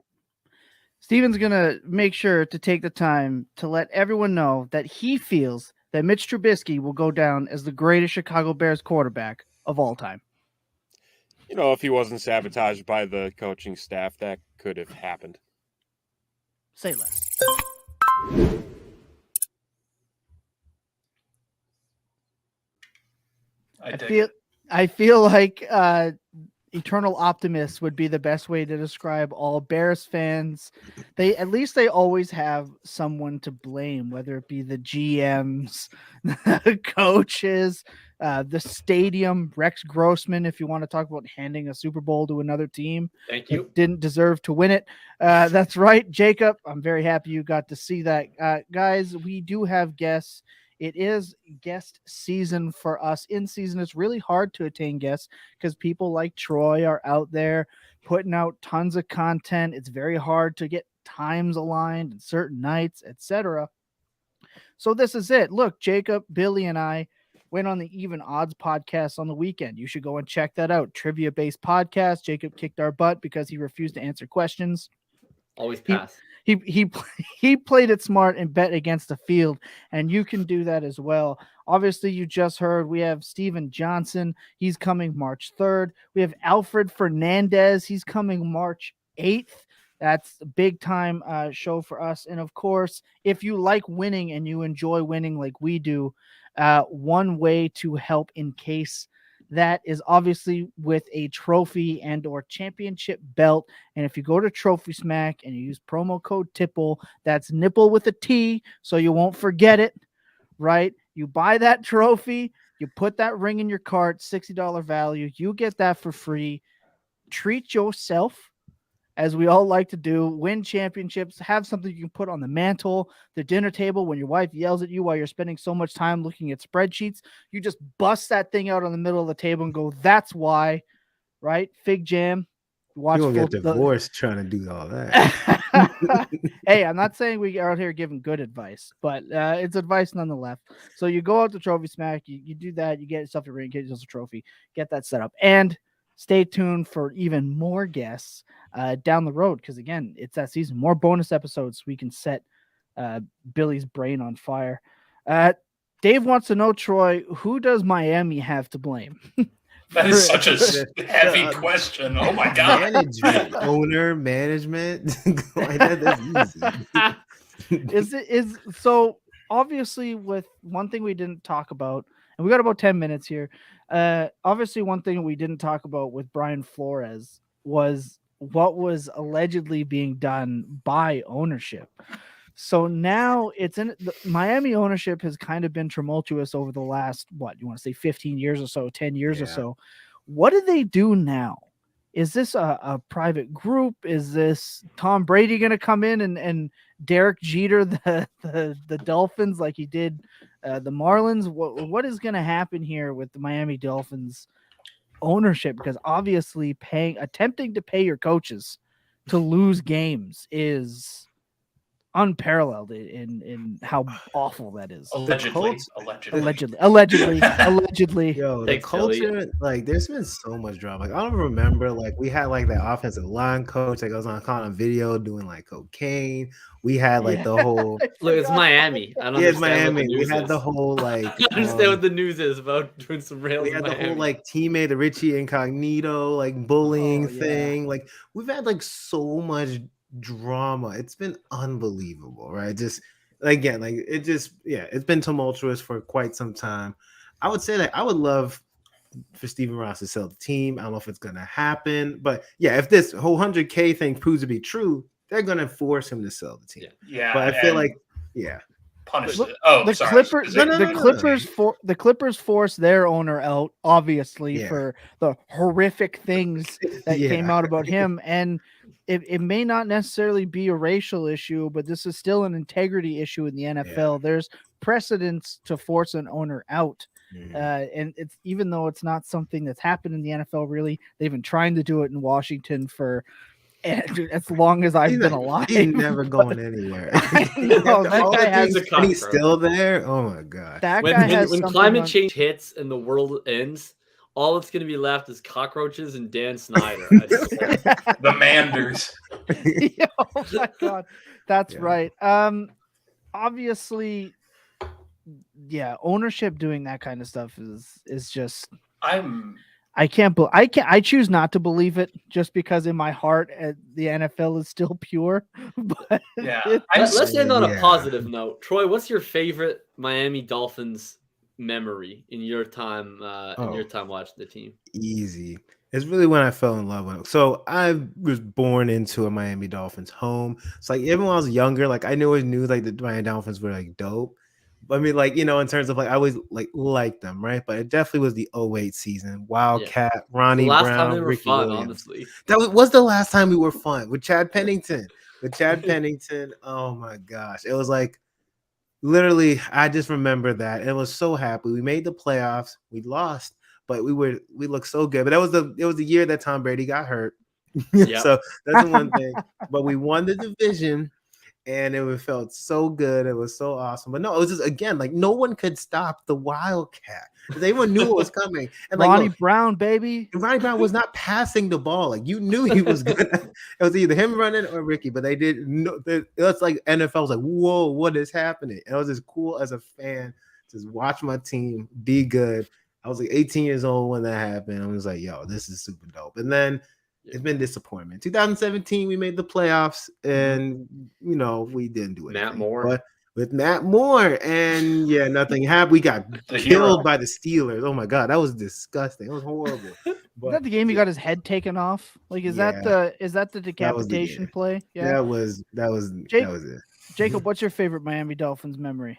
Steven's going to make sure to take the time to let everyone know that he feels that Mitch Trubisky will go down as the greatest Chicago Bears quarterback of all time. You know, if he wasn't sabotaged by the coaching staff, that could have happened. Say less. I feel like eternal optimist would be the best way to describe all Bears fans. They always have someone to blame, whether it be the GMs, the coaches, the stadium, Rex Grossman, if you want to talk about handing a Super Bowl to another team. Thank you. Didn't deserve to win it. That's right, Jacob. I'm very happy you got to see that. Guys, we do have guests. It is guest season for us. In season, it's really hard to attain guests because people like Troy are out there putting out tons of content. It's very hard to get times aligned and certain nights, etc. So this is it. Look, Jacob, Billy, and I went on the Even Odds podcast on the weekend. You should go and check that out. Trivia-based podcast. Jacob kicked our butt because he refused to answer questions. Always pass. He played it smart and bet against the field, and you can do that as well. Obviously, you just heard we have Steven Johnson. He's coming March 3rd. We have Alfred Fernandez. He's coming March 8th. That's a big time show for us. And of course, if you like winning and you enjoy winning like we do, one way to help in case that is obviously with a trophy and or championship belt. And if you go to Trophy Smack and you use promo code Tipple, that's nipple with a T, so you won't forget it, right? You buy that trophy, you put that ring in your cart, $60 value, you get that for free. Treat yourself, as we all like to do, win championships, have something you can put on the mantle, the dinner table. When your wife yells at you while you're spending so much time looking at spreadsheets, you just bust that thing out on the middle of the table and go, that's why, right? Fig jam. Watch you won't get divorced trying to do all that. Hey, I'm not saying we are out here giving good advice, but it's advice nonetheless. So you go out to Trophy Smack, you do that, you get yourself a ring, get yourself a trophy, get that set up. And stay tuned for even more guests down the road, because again, it's that season. More bonus episodes so we can set Billy's brain on fire. Dave wants to know, Troy, who does Miami have to blame? That is such a heavy question. Oh my god! Management, owner, management. Like that's easy. is so obviously with one thing we didn't talk about, and we got about 10 minutes here. Obviously, one thing we didn't talk about with Brian Flores was what was allegedly being done by ownership. So now it's in the Miami ownership has kind of been tumultuous over the last, what you want to say, 15 years or so, 10 years or so. What do they do now? Is this a private group? Is this Tom Brady going to come in and Derek Jeter the Dolphins like he did the Marlins? What is going to happen here with the Miami Dolphins ownership? Because obviously attempting to pay your coaches to lose games is unparalleled in how awful that is. Allegedly. Yo, the culture, like, there's been so much drama. Like, I don't remember, like, we had like that offensive line coach that goes on a video doing like cocaine. We had like the whole look, it's Miami. I don't it's Miami. We had the whole like I understand what the news is about doing some rails. We had the whole like teammate, the Richie Incognito, like bullying thing. Like, we've had like so much drama. It's been unbelievable, right? Just again, like it's been tumultuous for quite some time. I would say that I would love for Stephen Ross to sell the team. I don't know if it's gonna happen, but yeah, if this whole 100K thing proves to be true, they're gonna force him to sell the team. Yeah, but I feel like punish it. The Clippers forced their owner out, obviously, for the horrific things that came out about him. And it may not necessarily be a racial issue, but this is still an integrity issue in the NFL. Yeah. There's precedents to force an owner out. And it's even though it's not something that's happened in the NFL, really, they've been trying to do it in Washington for as long as I've been alive. He's never going anywhere. He's still there. Oh my god! When climate change hits and the world ends, all that's going to be left is cockroaches and Dan Snyder. The Manders. Oh my god, that's right. Obviously, ownership doing that kind of stuff is just. I choose not to believe it just because in my heart the NFL is still pure. But let's end on a positive note. Troy, what's your favorite Miami Dolphins memory in your time watching the team? Easy. It's really when I fell in love with it. So I was born into a Miami Dolphins home. It's like even when I was younger, like I always knew like the Miami Dolphins were like dope. I mean, like, you know, in terms of like I always liked them, right? But it definitely was the 2008 season. Wildcat, Ronnie Brown, time they were Ricky fun, Williams. Honestly. That was the last time we were fun with Chad Pennington. Oh my gosh. It was like literally, I just remember that. It was so happy. We made the playoffs. We lost, but we looked so good. But it was the year that Tom Brady got hurt. So that's the one thing. But we won the division. And it felt so good. It was so awesome. But no, it was just, again, like no one could stop the Wildcat. Everyone knew what was coming. And Ronnie Brown, baby. Ronnie Brown was not passing the ball. Like you knew he was good. It was either him running or Ricky, but they didn't know. It's like NFL was like, whoa, what is happening? And it was just cool as a fan to just watch my team be good. I was like 18 years old when that happened. I was like, yo, this is super dope. And then it's been disappointment. 2017, we made the playoffs, and you know we didn't do it. Matt Moore, but with Matt Moore, and nothing happened. We got killed by the Steelers. Oh my god, that was disgusting. It was horrible. But, is that the game he got his head taken off? Like, is that the decapitation play? Yeah, that was it. Jacob, what's your favorite Miami Dolphins memory?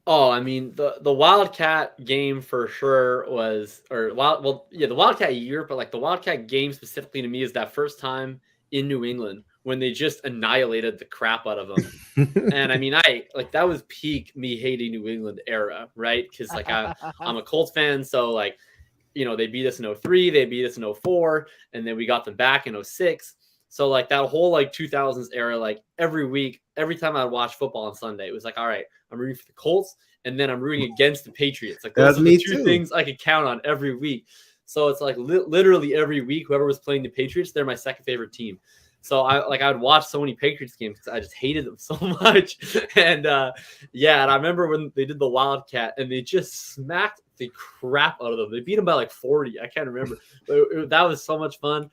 Oh, I mean the Wildcat game for sure was, the Wildcat year, but like the Wildcat game specifically to me is that first time in New England when they just annihilated the crap out of them. And I mean, that was peak me hating New England era, right? Because like I'm a Colts fan, so like, you know, they beat us in 2003, they beat us in 2004, and then we got them back in 2006. So like that whole like 2000s era, like every week, every time I watch football on Sunday, it was like, all right, I'm rooting for the Colts, and then I'm rooting against the Patriots. Like those are the two things I could count on every week. So it's like literally every week, whoever was playing the Patriots, they're my second favorite team. So I would watch so many Patriots games because I just hated them so much. And and I remember when they did the Wildcat and they just smacked the crap out of them. They beat them by like 40. I can't remember. But that was so much fun.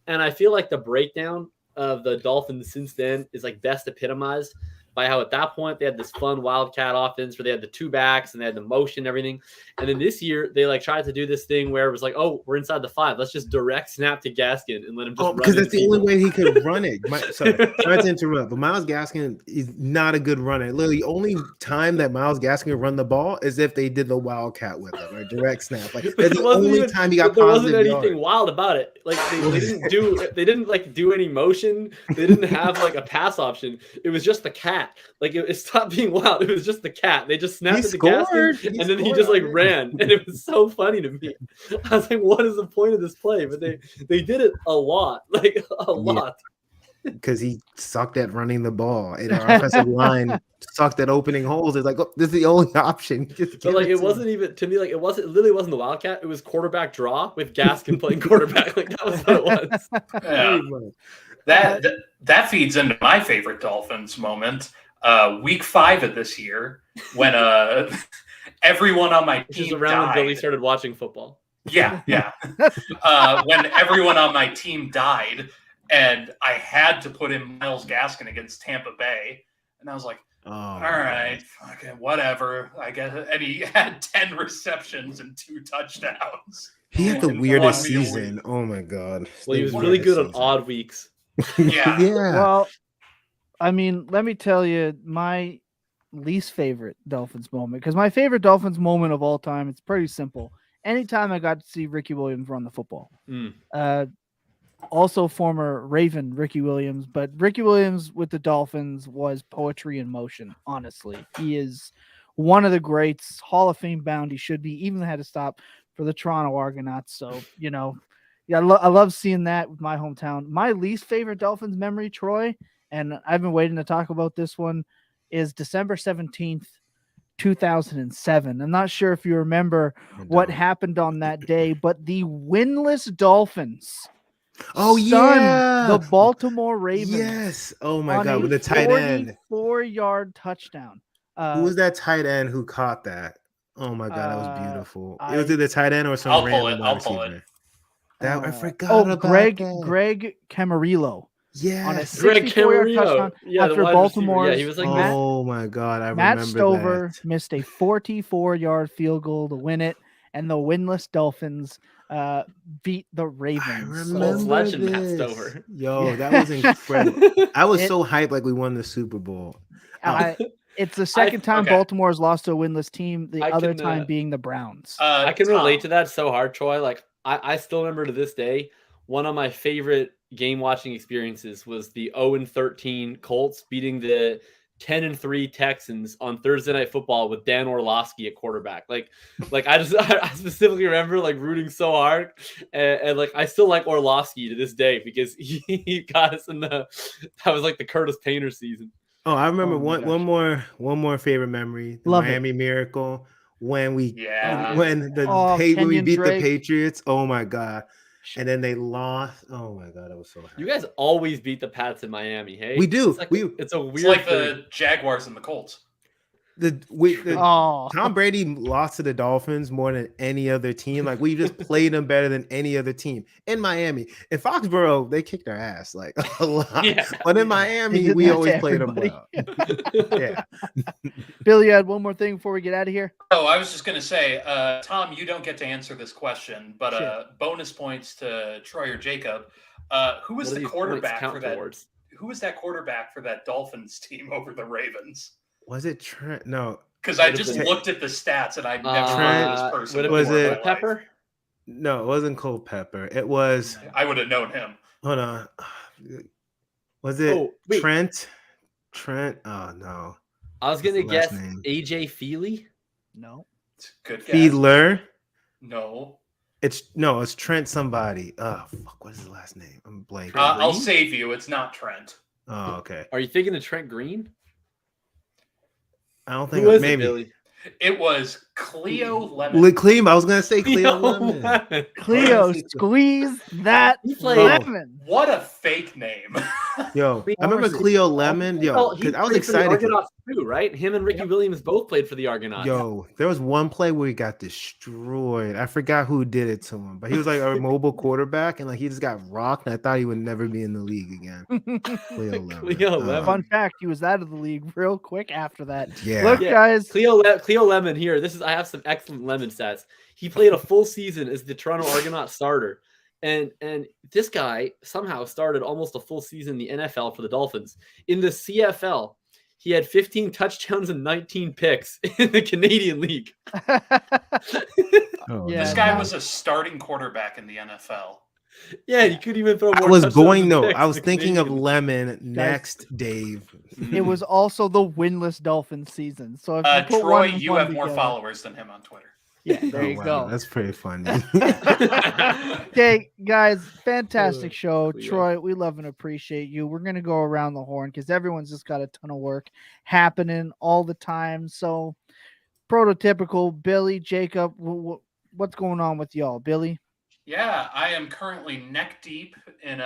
And I feel like the breakdown of the Dolphins since then is like best epitomized by how at that point they had this fun Wildcat offense where they had the two backs and they had the motion and everything. And then this year they like tried to do this thing where it was like, oh, we're inside the 5. Let's just direct snap to Gaskin and let him just run. Because that's the only way he could run it. Sorry to interrupt, but Myles Gaskin is not a good runner. Literally, only time that Myles Gaskin can run the ball is if they did the Wildcat with him or direct snap. Like that's the only time he got there positive wasn't anything yards. wild about it. Like they didn't like do any motion. They didn't have like a pass option. It was just the cat. Like it stopped being wild. It was just the cat. They just snapped at the Gaskin and then he just like ran, and it was so funny to me. I was like, what is the point of this play? But they did it a lot, like a lot. Because he sucked at running the ball, and our offensive line sucked at opening holes. It's like, oh, this is the only option. But like, it wasn't even to me. Like, it literally wasn't the Wildcat. It was quarterback draw with Gaskin playing quarterback. Like that was what it was. Yeah. That feeds into my favorite Dolphins moment. Week 5 of this year, when everyone on my Which is team around when died. Billy started watching football. Yeah. When everyone on my team died, and I had to put in Myles Gaskin against Tampa Bay, and I was like, all right, fucking whatever. I guess, and he had 10 receptions and 2 touchdowns. He had the And weirdest won me a season. week. Oh my god. Well, he was The really good on weirdest odd weeks. Yeah. season. Well, I mean, let me tell you my least favorite Dolphins moment, because my favorite Dolphins moment of all time, it's pretty simple. Anytime I got to see Ricky Williams run the football. Also former Raven Ricky Williams, but Ricky Williams with the Dolphins was poetry in motion, honestly. He is one of the greats, Hall of Fame bound. He should be, even had to stop for the Toronto Argonauts. So, I love seeing that with my hometown. My least favorite Dolphins memory, Troy, and I've been waiting to talk about this one, is December 17th, 2007. I'm not sure if you remember what happened on that day, but the winless Dolphins stunned the Baltimore Ravens. Yes. Oh my god, on with a the tight end. 44-yard touchdown. Who was that tight end who caught that? Oh my god, that was beautiful. It was either tight end or some random wide receiver. I forgot about Greg Camarillo. Yeah, on a 64-yard touchdown after Baltimore. Yeah, he was like, oh my god, I Matt remember Stover that. missed a 44-yard field goal to win it, and the winless Dolphins beat the Ravens. I remember legend Matt this. Stover. Yo, that was incredible. I was so hyped, like we won the Super Bowl. It's the second time okay. Baltimore has lost to a winless team. The other can, time being the Browns. I can relate to that so hard, Troy. Like I still remember to this day, one of my favorite game watching experiences was the 0-13 Colts beating the 10-3 Texans on Thursday Night Football with Dan Orlovsky at quarterback. Like I specifically remember like rooting so hard, and like I still like Orlovsky to this day because he got us in that was like the Curtis Painter season. Oh, I remember one more favorite memory, the Miami Miracle when we beat the Patriots. Oh my god. And then they lost. Oh my god, I was so happy. You guys always beat the Pats in Miami, hey? We do. It's a weird. It's like the Jaguars and the Colts. Tom Brady lost to the Dolphins more than any other team. Like we just played them better than any other team in Miami. In Foxborough, they kicked our ass like a lot. Yeah. But in Miami, we always played them well. Yeah. Billy, you had one more thing before we get out of here. Oh, I was just going to say, Tom, you don't get to answer this question, but bonus points to Troy or Jacob. Who was the quarterback for that? Who was that quarterback for that Dolphins team over the Ravens? Was it Trent? No, because I just looked at the stats and I never heard of this person. Was it Pepper? No, it wasn't Culpepper. It was. I would have known him. Hold on. Was it Trent? Trent? Oh no. I was gonna guess AJ Feely. No. It's a good guess. Fiedler. No. It's Trent somebody. Oh fuck, what is his last name? I'm blanking. I'll save you. It's not Trent. Oh, okay. Are you thinking of Trent Green? I don't think Who was maybe. Billy? It was Cleo Lemon. Cleo, I was gonna say Cleo Lemon. Cleo, squeeze that He played- lemon. What a fake name. Yo, I remember Cleo Lemon. Yo, he because I was played for the excited. Argonauts too, right? Him and Ricky Williams both played for the Argonauts. Yo, there was one play where he got destroyed. I forgot who did it to him, but he was like a mobile quarterback, and like he just got rocked. And I thought he would never be in the league again. Cleo Lemon. Cleo Lemon. Fun fact: he was out of the league real quick after that. Yeah. Look, Yeah. guys. Cleo Lemon here. I have some excellent Lemon stats. He played a full season as the Toronto Argonaut starter. And this guy somehow started almost a full season in the NFL for the Dolphins. In the CFL, he had 15 touchdowns and 19 picks in the Canadian League. Oh, Yeah. This guy was a starting quarterback in the NFL. Yeah, he couldn't even throw more I was touchdowns going than no. picks I was in the thinking of Canadian League. Lemon next, Dave. It was also the winless Dolphins season. So if you put Troy, one and you one have more together- followers than him on Twitter. Yeah, there Oh, you wow, go. That's pretty funny. Okay, guys, fantastic show. Cleo. Troy, we love and appreciate you. We're going to go around the horn because everyone's just got a ton of work happening all the time. So, prototypical Billy, Jacob, what's going on with y'all? Billy? Yeah, I am currently neck deep in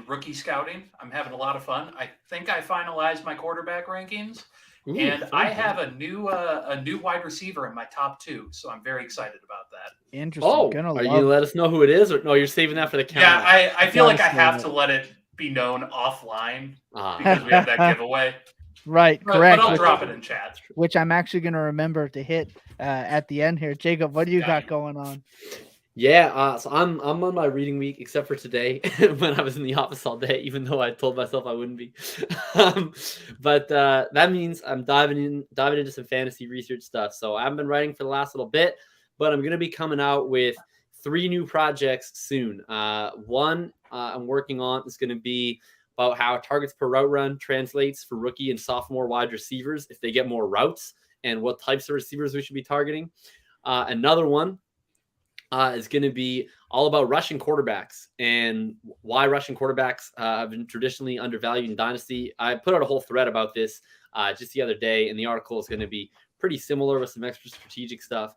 rookie scouting. I'm having a lot of fun. I think I finalized my quarterback rankings. Ooh, And fun, I fun. have a new wide receiver in my top 2, so I'm very excited about that. Interesting. Oh, Gonna are you love gonna let us know who it is, or no? You're saving that for the count. Yeah, I feel like I Gotta have say to let it be known offline Ah, because we have that giveaway. Right, But correct. I'll Which, drop it in chat. which I'm actually going to remember to hit at the end here. Jacob, what do you got going on? yeah. So I'm on my reading week, except for today when I was in the office all day, even though I told myself I wouldn't be. But that means I'm diving into some fantasy research stuff. So I haven't been writing for the last little bit, but I'm gonna be coming out with 3 new projects soon. One I'm working on is gonna be about how targets per route run translates for rookie and sophomore wide receivers if they get more routes, and what types of receivers we should be targeting. Another one is going to be all about rushing quarterbacks and why rushing quarterbacks have been traditionally undervalued in Dynasty. I put out a whole thread about this just the other day, and the article is going to be pretty similar with some extra strategic stuff.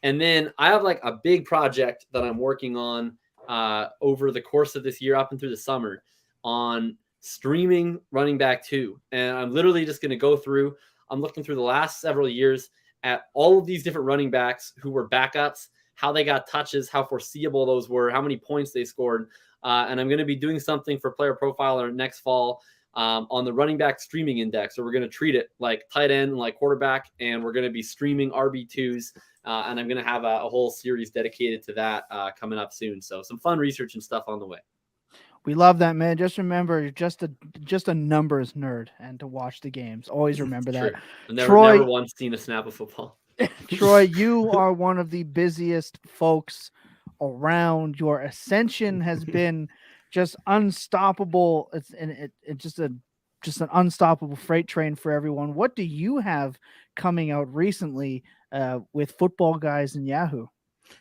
And then I have like a big project that I'm working on over the course of this year up and through the summer on streaming running back 2. And I'm literally just going to go through, I'm looking through the last several years at all of these different running backs who were backups, how they got touches, how foreseeable those were, how many points they scored. And I'm going to be doing something for Player Profiler next fall on the running back streaming index. So we're going to treat it like tight end, like quarterback, and we're going to be streaming RB2s. And I'm going to have a whole series dedicated to that coming up soon. So some fun research and stuff on the way. We love that, man. Just remember, you're just a numbers nerd, and to watch the games. Always remember that. True. I've never Troy- once seen a snap of football. Troy, you are one of the busiest folks around. Your ascension has been just unstoppable. It's just an unstoppable freight train for everyone. What do you have coming out recently with Football Guys and Yahoo?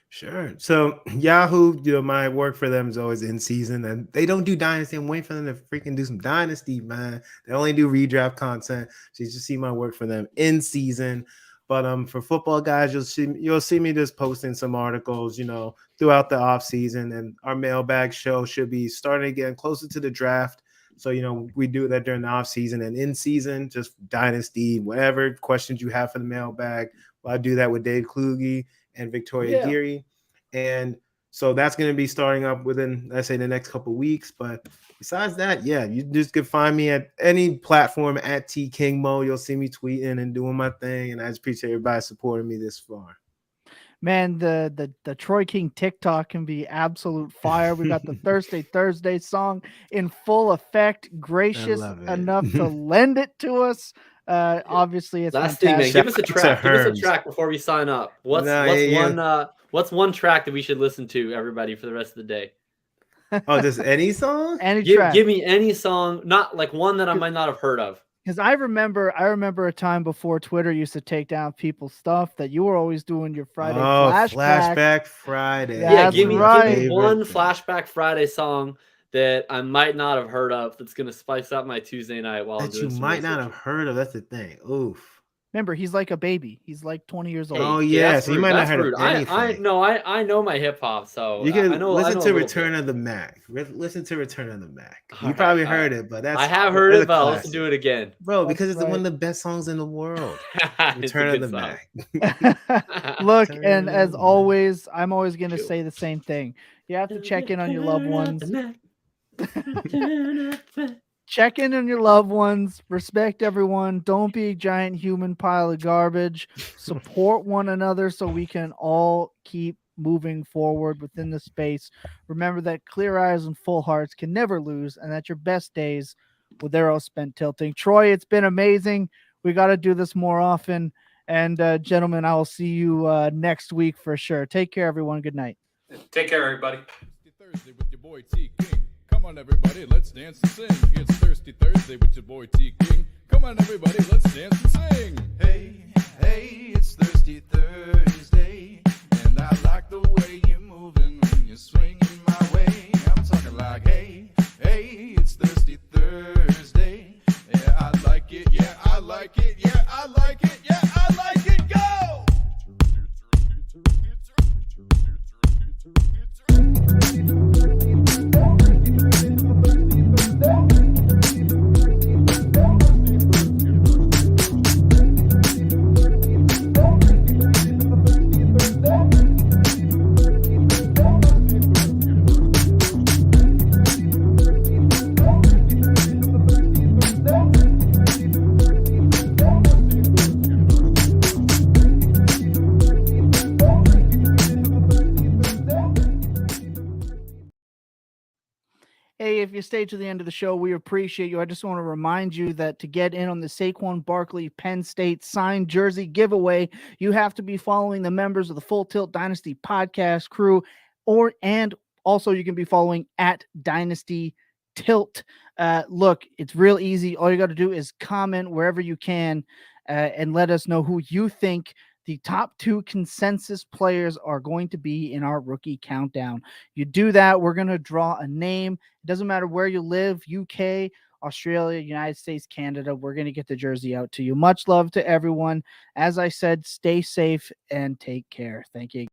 Sure. So Yahoo, my work for them is always in season, and they don't do Dynasty. I'm waiting for them to freaking do some Dynasty, man. They only do redraft content. So you just see my work for them in season. But for Football Guys, you'll see me just posting some articles, throughout the off season, and our mailbag show should be starting again closer to the draft. So we do that during the off season and in season, just Dynasty, whatever questions you have for the mailbag. Well, I do that with Dave Kluge and Victoria Geary, and so that's going to be starting up within, let's say, the next couple of weeks. But besides that, you just can find me at any platform at TKingMo. You'll see me tweeting and doing my thing, and I just appreciate everybody supporting me this far. Man, the Troy King TikTok can be absolute fire. We got the Thursday song in full effect. Gracious enough to lend it to us. Obviously, it's last thing, man. fantastic. Give us a track. Give us a track before we sign up. What's one track that we should listen to, everybody, for the rest of the day? Oh, just any song? Give me any song, not like one that I might not have heard of. Because I remember a time before Twitter used to take down people's stuff that you were always doing your Friday flashback Friday. Yeah, give me right. one Flashback Friday song that I might not have heard of that's gonna spice up my Tuesday night while I'm doing you might not have heard of. That's the thing. Oof. Remember, he's like a baby. He's like 20 years old. Oh, yeah, that's so you rude. might not That's heard of rude. anything. I know my hip hop, so You can I know. listen I know to a little Return bit. of the Mac. Listen to Return of the Mac. All You probably right, heard it, but I have heard that's it, a but I'll listen classic. to it again. Bro, because it's That's one of the best songs in the world. It's a Return of good the song. Mac. Look, Turn and as of the always, I'm always going to Shoot. say the same thing. You have to check in on your loved ones. Check in on your loved ones. Respect everyone. Don't be a giant human pile of garbage. Support one another so we can all keep moving forward within the space. Remember that clear eyes and full hearts can never lose, and that your best days with arrows spent tilting. Troy, it's been amazing. We got to do this more often. And gentlemen, I will see you next week for sure. Take care, everyone. Good night. Take care, everybody. Thursday with your boy T King. Come on, everybody, let's dance and sing. It's Thirsty Thursday with your boy T King. Come on, everybody, let's dance and sing. Hey, hey, it's Thirsty Thursday, and I like the way you're moving when you're swinging my way. I'm talking like, hey, hey, it's Thirsty Thursday. Yeah, I like it. Yeah, I like it. Yeah, I like it. Yeah, I like it. Go! Hey, if you stay to the end of the show, we appreciate you. I just want to remind you that to get in on the Saquon Barkley Penn State signed jersey giveaway, you have to be following the members of the Full Tilt Dynasty podcast crew, and also you can be following at Dynasty Tilt. Look, it's real easy. All you got to do is comment wherever you can and let us know who you think the top 2 consensus players are going to be in our rookie countdown. You do that, we're going to draw a name. It doesn't matter where you live, UK, Australia, United States, Canada. We're going to get the jersey out to you. Much love to everyone. As I said, stay safe and take care. Thank you.